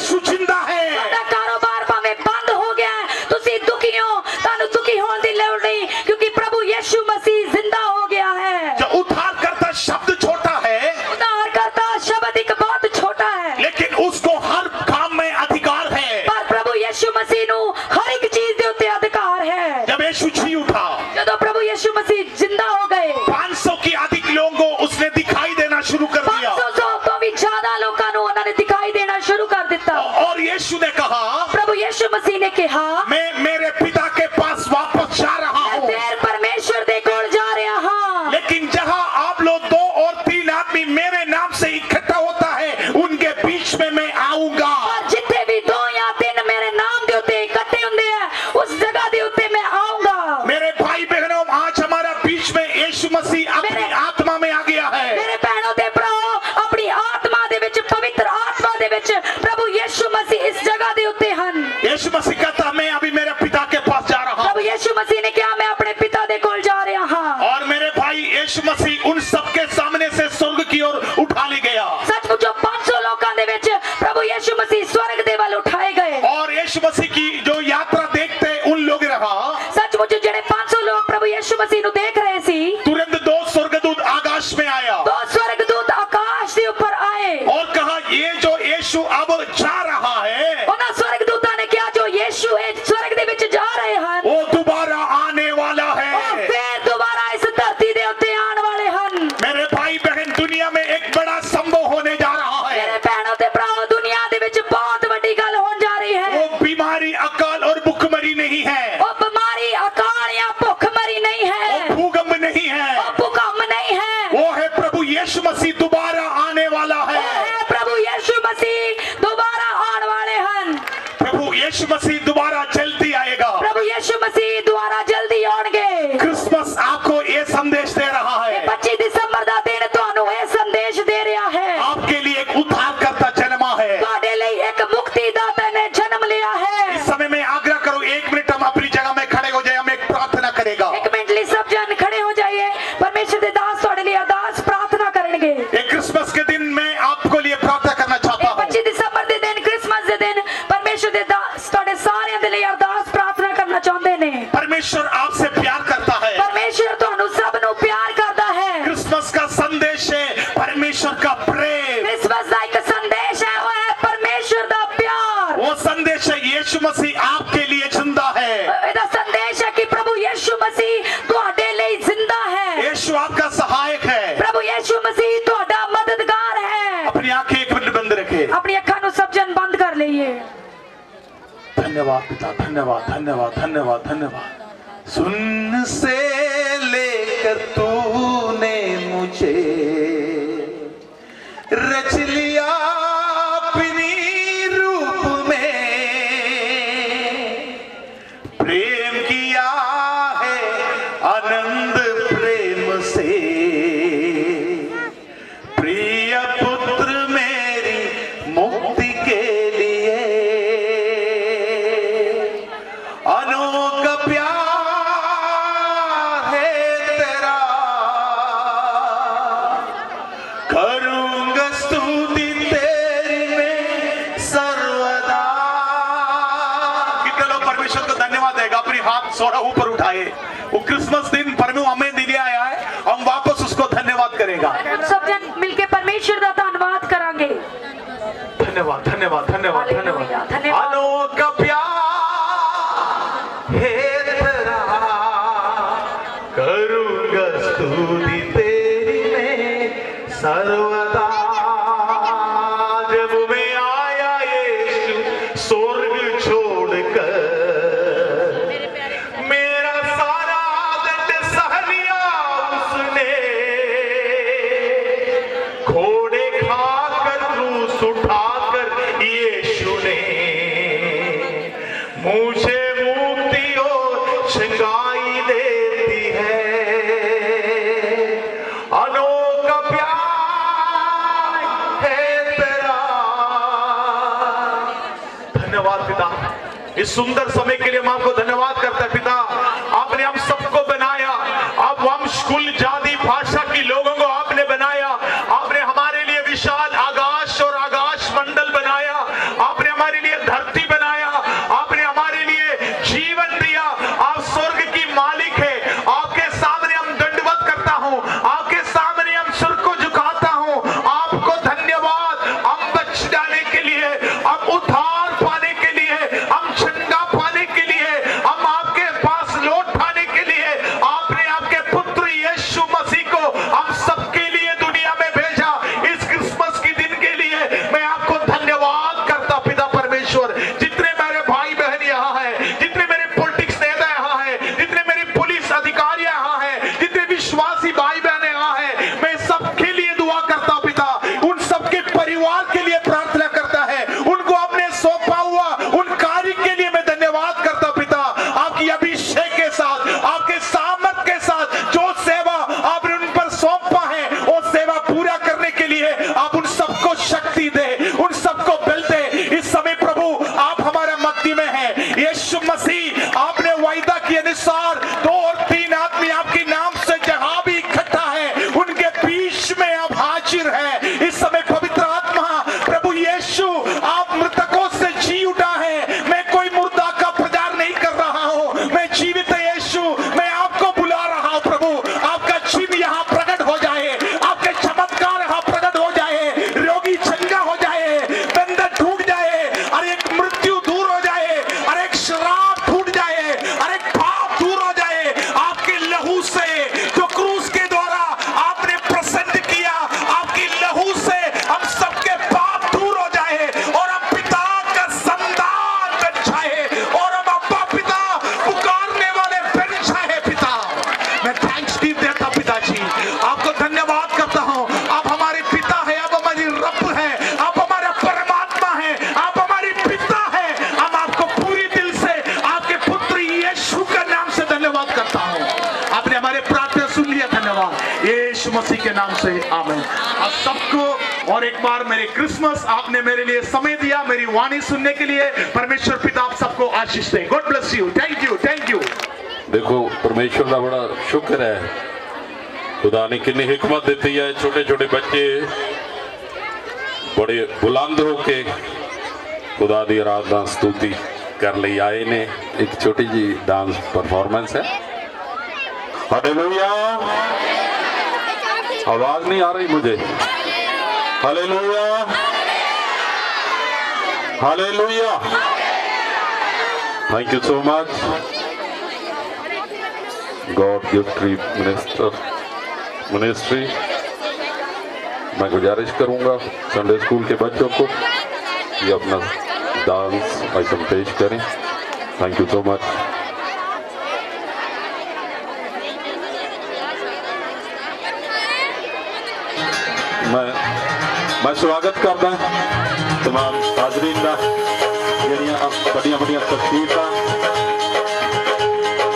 यीशु जिंदा है। ਤੁਹਾਡਾ ਕਾਰੋਬਾਰ ਭਾਵੇਂ ਬੰਦ ਹੋ ਗਿਆ ਹੈ, ਤੁਸੀਂ ਦੁਖੀ ਹੋ, ਤੁਹਾਨੂੰ ਦੁਖੀ ਹੋਣ ਦੀ ਲੋੜ ਨਹੀਂ, ਕਿਉਂਕਿ ਪ੍ਰਭੂ ਯਿਸੂ ਮਸੀਹ ਜ਼ਿੰਦਾ ਹੋ ਗਿਆ ਹੈ। जो उद्धार करता शब्द छोटा है, उद्धारकर्ता शब्द एक बहुत छोटा है, लेकिन उसको हर काम में अधिकार है। पर प्रभु यीशु मसीह ਨੂੰ हर एक चीज ਦੇ ਉੱਤੇ ਅਧਿਕਾਰ ਹੈ। जब यीशु जी उठा, ਜਦੋਂ प्रभु यीशु मसीह जिंदा हो गए, 500 की अधिक लोगों को उसने दिखाई देना शुरू कर दिया 500 ਤੋਂ ਵੀ ਜ਼ਿਆਦਾ ਲੋਕਾਂ ਨੂੰ ਉਹਨਾਂ ਨੇ ਦਿਖਾਈ ਦੇਣਾ ਸ਼ੁਰੂ ਕਰ ਦਿੱਤਾ। और यीशु ने कहा, प्रभु यीशु मसीह ने ਕਿਹਾ, मैं मेरे पिता के पास वापस जा रहा ਮੈਂ हूँ, ਫੇਰ ਪਰਮੇਸ਼ਵਰ ਦੇ ਕੋਲ ਜਾ ਰਿਹਾ ਹਾਂ। लेकिन जहाँ आप लोग 2 और 3 आदमी मेरे नाम से इकट्ठा होता है, उनके बीच में मैं आऊंगा। ਪਰ ਜਿੱਥੇ ਵੀ 2 ਜਾਂ 3 ਮੇਰੇ ਨਾਮ ਦੇ ਉੱਤੇ ਇਕੱਠੇ ਹੁੰਦੇ ਆ, ਉਸ ਜਗ੍ਹਾ ਦੇ ਉੱਤੇ मैं आऊंगा। मेरे भाई बहनों, आज हमारा बीच में यीशु मसीह अपनी आत्मा में आ गया है। ਮੇਰੇ ਭੈਣੋ ਤੇ ਭਰਾਓ, ਆਪਣੀ ਆਤਮਾ ਦੇ ਵਿੱਚ, ਪਵਿੱਤਰ ਆਤਮਾ ਦੇ ਵਿੱਚ ਪ੍ਰਭੂ ਯਿਸੂ ਮਸੀਹ ਇਸ ਜਗ੍ਹਾ ਦੇ ਉੱਤੇ ਹਨ। यीशु मसीह कहता, मैं अभी मेरे पिता के पास जा रहा ਪ੍ਰਭੂ हूँ। ਯਿਸੂ ਮਸੀਹ ਨੇ ਕਿਹਾ, ਮੈਂ ਆਪਣੇ ਪਿਤਾ ਦੇ ਕੋਲ ਜਾ ਰਿਹਾ ਹਾਂ। और मेरे भाई यीशु मसीह उन सबके सामने से स्वर्ग की ओर उठा ले गया। ਸੱਚਮੁੱਚ 500 ਲੋਕਾਂ ਦੇ ਵਿੱਚ ਪ੍ਰਭੂ ਯਿਸੂ ਮਸੀਹ स्वर्ग ਦੇ ਵੱਲ ਉਠਾਏ ਗਏ। और यीशु मसीह की जो यात्रा देखते उन लोग रहा, ਸੱਚਮੁੱਚ ਜਿਹੜੇ 500 ਲੋਕ ਪ੍ਰਭु ਯਿਸੂ ਮਸੀਹ ਨੂੰ ਦੇਖ ਰਹੇ ਸੀ, तुरंत 2 स्वर्गदूत आकाश में आया 2 स्वर्गदूत आकाश ਦੇ ਉੱਪਰ ਆਏ। और कहा, ये जो यीशु अब जा रहा है, ਉਹਨਾਂ स्वर्गदूਤਾਂ ने ਕਿਹਾ, ਜੋ ਯਿਸੂ ਇਹ स्वर्ग ਦੇ ਵਿੱਚ ਜਾ ਰਹੇ ਹਨ, वो दोबारा आने वाला ਉਹ है। ਫੇਰ ਦੁਬਾਰਾ ਇਸ ਧਰਤੀ ਦੇ ਉੱਤੇ ਆਉਣ ਵਾਲੇ ਹਨ। मेरे भाई बहन, दुनिया में एक बड़ा संभव होने जा रहा ਮੇਰੇ है। ਭੈਣੋ ਤੇ ਭਰਾਓ, ਦੁਨੀਆ ਦੇ ਵਿੱਚ ਬਹੁਤ ਵੱਡੀ ਗੱਲ ਹੋਣ ਜਾ ਰਹੀ ਹੈ। वो बीमारी, अकाल और भुखमरी नहीं है, ਉਹ ਬਿਮਾਰੀ, ਅਕਾਲ ਜਾਂ ਭੁੱਖਮਰੀ ਨਹੀਂ वो ਹੈ, भूकंप नहीं है, ਉਹ ਭੂਕੰਪ ਨਹੀਂ ਹੈ, वो है प्रभु यीशु मसीह दोबारा आने वाला ਉਹ है। ਹੈ ਪ੍ਰਭੂ ਯਿਸੂ ਮਸੀਹ ਦੁਬਾਰਾ ਆਉਣ ਵਾਲੇ ਹਨ। प्रभु यीशु मसीह दोबारा जल्दी आएगा। ਪ੍ਰਭੂ ਯਿਸੂ ਮਸੀਹ ਦੁਬਾਰਾ ਜਲਦੀ ਆਉਣਗੇ। क्रिसमस आपको ये संदेश दे रहा ਇਹ है, 25 ਦਸੰਬਰ ਦਾ ਦਿਨ ਤੁਹਾਨੂੰ ਇਹ ਸੰਦੇਸ਼ ਦੇ ਰਿਹਾ ਹੈ, आपके लिए एक उद्धारकर्ता जन्मा है। ਤੁਹਾਡੇ ਲਈ ਇੱਕ ਮੁਕਤੀਦਾਤਾ ਨੇ ਜਨਮ ਲਿਆ ਹੈ। इस समय में आग्रह करो, 1 मिनट हम अपनी जगह में खड़े हो जाए, हम एक प्रार्थना करेगा। ਇੱਕ ਮਿੰਟ ਲਈ ਸਭ ਜਣ ਖੜੇ ਹੋ ਜਾਈਏ। ਪਰਮੇਸ਼ਰ ਦੇ ਦਾਸ ਤੁਹਾਡੇ ਲਈ ਅਰਦਾਸ ਪ੍ਰਾਰਥਨਾ ਕਰਨਗੇ। एक क्रिसमस के दिन मैं आपको लिए प्रार्थना करना चाहता हूँ। 25 ਦਸੰਬਰ ਦੇ ਦਿਨ, ਕ੍ਰਿਸਮਸ ਦੇ ਦਿਨ, ਪਰਮੇਸ਼ਰ ਦੇ ਦਾਸ ਤੁਹਾਡੇ ਸਾਰਿਆਂ ਦੇ ਲਈ ਅਰਦਾਸ ਪ੍ਰਾਰਥਨਾ ਕਰਨਾ ਚਾਹੁੰਦੇ ਨੇ। परमेश्वर आपसे प्यार करता है। ਪਰਮੇਸ਼ਰ ਤੁਹਾਨੂੰ ਸਭ ਨੂੰ ਪਿਆਰ ਕਰਦਾ ਹੈ। क्रिसमस का संदेश है परमेश्वर का प्रेम। ਕ੍ਰਿਸਮਸ ਦਾ ਇੱਕ ਸੰਦੇਸ਼ ਹੈ, ਉਹ ਹੈ ਪਰਮੇਸ਼ਰ ਦਾ ਪਿਆਰ। वो संदेश है यीशु मसीह आपके लिए जिंदा है। ਇਹਦਾ ਸੰਦੇਸ਼ ਹੈ ਕਿ ਪ੍ਰਭੂ ਯਿਸੂ ਮਸੀਹ ਤੁਹਾਡੇ ਲਈ ਜ਼ਿੰਦਾ ਹੈ। यीशु आपका सहायक है। ਪ੍ਰਭੂ ਯਿਸੂ ਮਸੀਹ ਤੁਹਾਡਾ ਮਦਦਗਾਰ ਹੈ। अपनी आंखें 1 मिनट बंद रखे। ਆਪਣੀ ਅੱਖਾਂ ਨੂੰ ਸਭ ਜਣ ਬੰਦ ਕਰ ਲਈਏ। धन्यवाद पिता, धन्यवाद, धन्यवाद, धन्यवाद, धन्यवाद। सुन से लेकर तूने मुझे रच लिया अपनी रूप में, प्रेम किया है आनंद प्रेम से, प्रिय पुत्र मेरी मुक्ति के लिए, अनोखा प्यार है तेरा, करूंगा स्तुति तेरी मैं सर्वदा। कितने लोग परमेश्वर को धन्यवाद देगा? अपने हाथ थोड़ा ऊपर उठाए। वो क्रिसमस दिन परमेश्वर हमें दिले आया है, हम वापस उसको धन्यवाद करेगा। ਸਭ ਜਣ ਮਿਲ ਕੇ ਪਰਮੇਸ਼ਰ ਦਾ ਧੰਨਵਾਦ ਕਰਾਂਗੇ। धन्यवाद, धन्यवाद, धन्यवाद, हालेलुया, धन्यवाद। धन्यवाद। अनोखा प्यार है तेरा, करूंगा स्तुति तेरी मैं सर्वदा। जब मैं आया यीशु स्वर्ग छोड़कर, मेरा सारा दंड सह लिया उसने, घोड़े खाकर क्रूस उठाकर यीशु ने मुझे मुक्ति और शंगाई देती है। अनोखा प्यार है तेरा। धन्यवाद पिता, इस सुंदर समय के लिए हम आपको धन्यवाद करते हैं पिता। आपने हम सबको बनाया, अब वंश कुल जाति भाषा की लोगों को आपने बनाया। आपने हमारे लिए विशाल आकाश और आकाश मंडल बनाया। आपने हमारे लिए धरती बनाया, आपने हमारे लिए जीवन दिया। आप स्वर्ग की मालिक है। आपके सामने हम दंडवत करता हूं, आपके सामने हम सिर को झुकाता हूं। आपको धन्यवाद, हम बच जाने के लिए, हम उद्धार पाने के लिए, हम चंगा पाने के लिए, हम आपके पास लौट आने के लिए आपने आपके पुत्र यीशु मसीह को हम सबके लिए दुनिया में भेजा। इस क्रिसमस के दिन के लिए मैं आपको धन्यवाद करता पिता परमेश्वर। जितने मेरे भाई बहन यहाँ है, जितने मेरे पॉलिटिक्स नेता यहाँ है, जितने मेरे पुलिस अधिकारी यहाँ है, जितने विश्वासी भाई बहन यहाँ है, मैं सबके लिए दुआ करता पिता। उन सबके परिवार के लिए प्रार्थना करता है। उनको आपने सौंपा हुआ उन कार्य के लिए मैं धन्यवाद करता पिता। आपकी अभिषेक के साथ, आपके सामर्थ के साथ जो सेवा आपने उन पर सौंपा है, वो सेवा पूरा करने के लिए आप उन सबको शक्ति दे, उन सबको बल दे। इस समय प्रभु आप हमारे मध्य में हैं। यीशु मसीह आपने वायदा के अनुसार 2 और 3 आदमी आपके नाम से जहां भी इकट्ठा है, उनके बीच में आप हाजिर है। इस समय पवित्र आत्मा प्रभु यीशु आप मृतकों से जी उठा है। मैं कोई मुर्दा का प्रचार नहीं कर रहा हूं, मैं जीवित यीशु, मैं आपको बुला रहा हूं प्रभु। आपका चिन्ह यहाँ प्रकट हो जाए, आपके चमत्कार यहाँ प्रकट हो जाए, रोगी चंगा हो जाए, बंधन टूट जाए, और एक मृत्यु दूर हो जाए, और एक शराब टूट जाए, और एक पाप दूर हो जाए। आपके लहू से जो क्रूस के द्वारा आपने प्रसन्न किया, आपकी लहू से हम सबके पाप दूर हो जाए, और हम पिता का संतान बन जाए, और हम अब्बा पिता पुकारने वाले बन जाए पिता। मैं थैंक्स गिव देता पिताजी, आपको धन्यवाद करता हूं। आप हमारे पिता है, आप हमारी रब है, आप हमारा परमात्मा है, आप हमारे पिता है। हम आपको पूरी दिल से आपके पुत्र यीशु के नाम से धन्यवाद करता हूं। आपने हमारे प्रार्थना सुन लिया, धन्यवाद यीशु मसीह के नाम से, आमीन। आप सबको और एक बार मेरे क्रिसमस, आपने मेरे लिए समय दिया मेरी वाणी सुनने के लिए। परमेश्वर पिता आप सबको आशीष दे। God bless you. Thank you, thank you. देखो परमेश्वर का बड़ा शुक्र है, खुदा ने कितनी हिकमत दी है। छोटे छोटे बच्चे बड़े बुलंद होके खुदा की आराधना स्तुति कर ली आए ने। एक छोटी जी डांस परफॉर्मेंस है। हालेलुया, आवाज नहीं आ रही मुझे। Hallelujah, hallelujah, thank you so much. God gift ministry. मैं गुजारिश करूंगा संडे स्कूल के बच्चों को ये अपना डांस आइटम पेश करें। Thank you so much. मैं स्वागत करता तमाम हाजरीन का, ਜਿਹੜੀਆਂ ਵੱਡੀਆਂ ਵੱਡੀਆਂ ਤਸਵੀਰਾਂ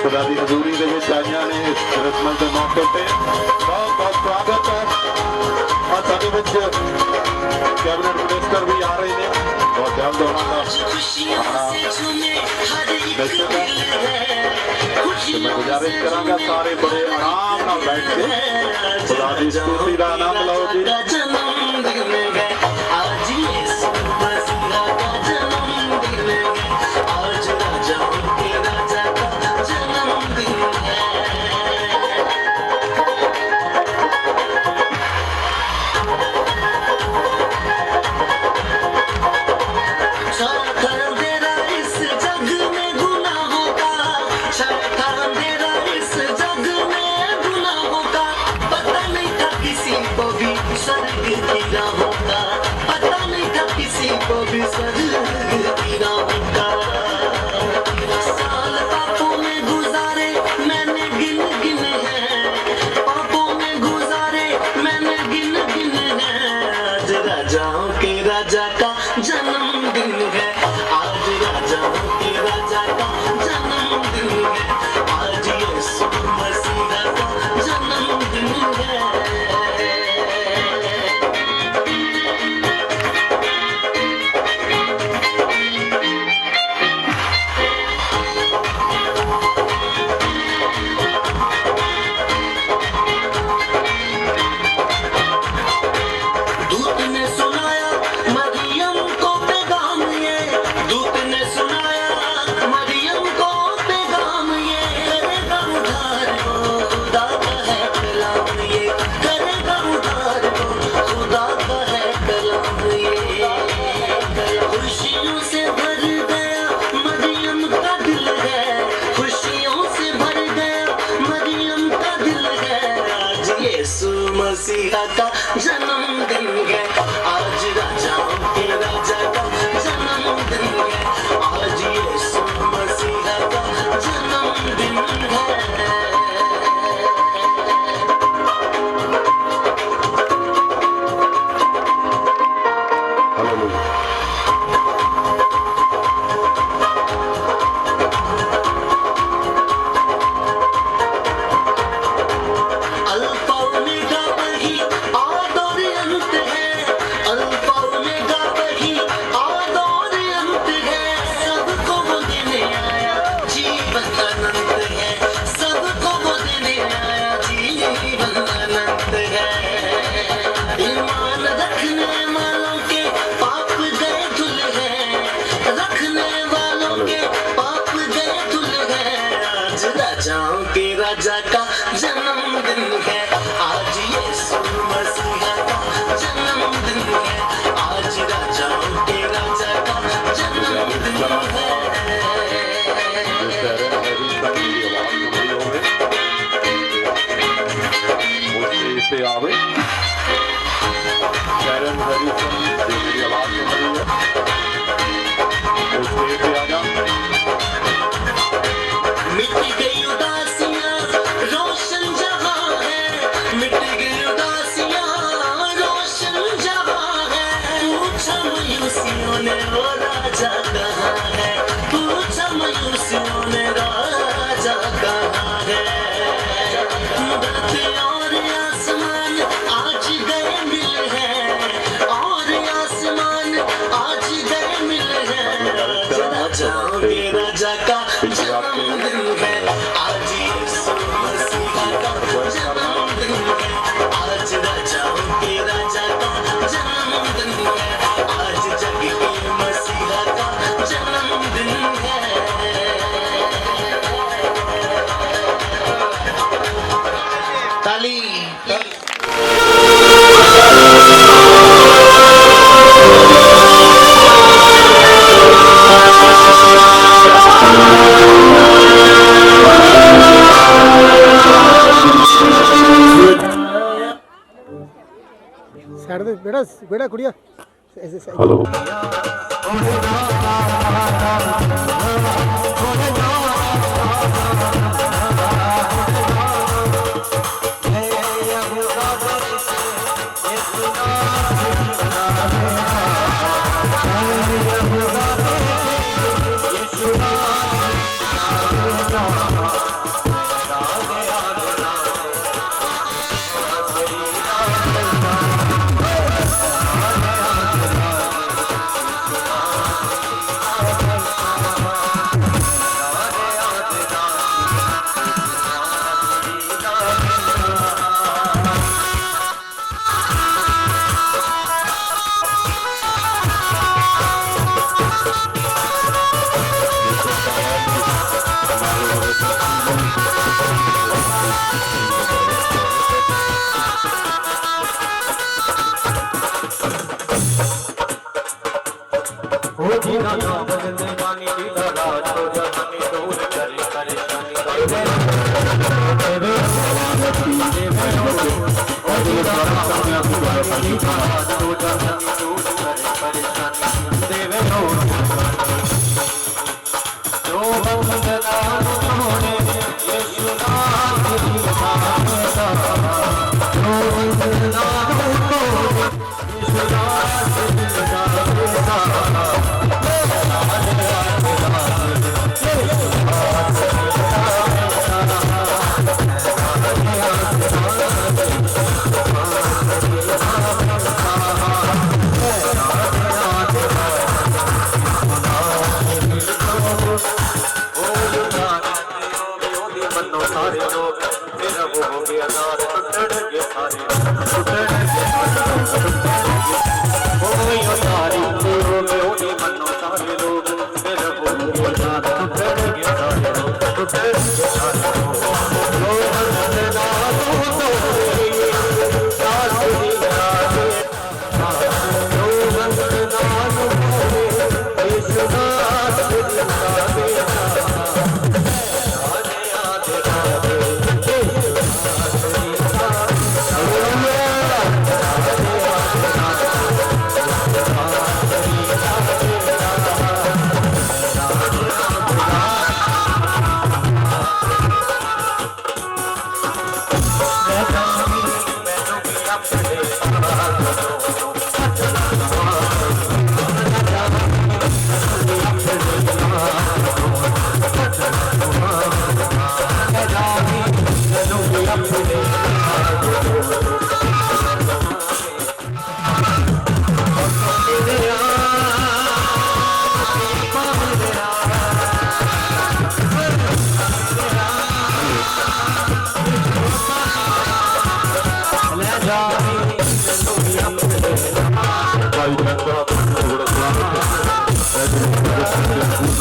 खुदा की हजूरी ਦੇ ਵਿੱਚ ਆਈਆਂ ਨੇ ਇਸ क्रिसमस के मौके पे। बहुत बहुत स्वागत है। और साथ ਵਿੱਚ कैबिनेट मिनिस्टर भी आ रहे हैं, बहुत जल्द उन्होंने निश्चित है। तो मैं गुजारिश करांगा सारे बड़े आराम नाल बैठ के खुदा की स्तुति का आनंद लो जी। खुशियों से भर गया मरियम का दिल है, खुशियों से भर गया मरियम का दिल है। आज यीशु मसीहा का जन्मदिन है, आज राजाओं के राजा का जन्मदिन है, आज यीशु मसीहा का जन्मदिन है। अल्फा ओमेगा वही आद और अंत है, अल्फा ओमेगा वही आद और अंत है। सबको वो देने आया जीवन अनंत है, सबको वो देने आया जीवन अनंत है। ईमान रखने वालों के पाप गए धुल हैं, रखने वालों के पाप गए धुल हैं। आज राजाओं के राजा का जन्मदिन है, आज यीशु मसीहा का जन्मदिन है, आज राजाओं के राजा का जन्मदिन है। पे आवे शैरन हैरिसन जो मेरी आवाज सुन रही है वो स्टेज पे आ जा। मिट गई उदासियां रोशन जहां है, मिट गई उदासियां रोशन जहां है। पूछा मयूसियों ने वो राजा कहाँ है, पूछा मयूसियों ने राजा कहाँ है। धरती और आसमान आज गए मिल हैं, और आसमान आज गए मिल हैं। राजाओं के राजा का जन्मदिन है, आज यीशु मसीहा का जन्मदिन है, आज राजाओं के राजा का जन्मदिन है, आज जग के मसीहा का जन्मदिन है। ताली साइड दे बेटा बेटा कुड़िया ऐसे साइड हेलो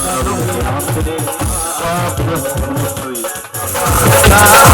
आपका भी ध्यान करें। आप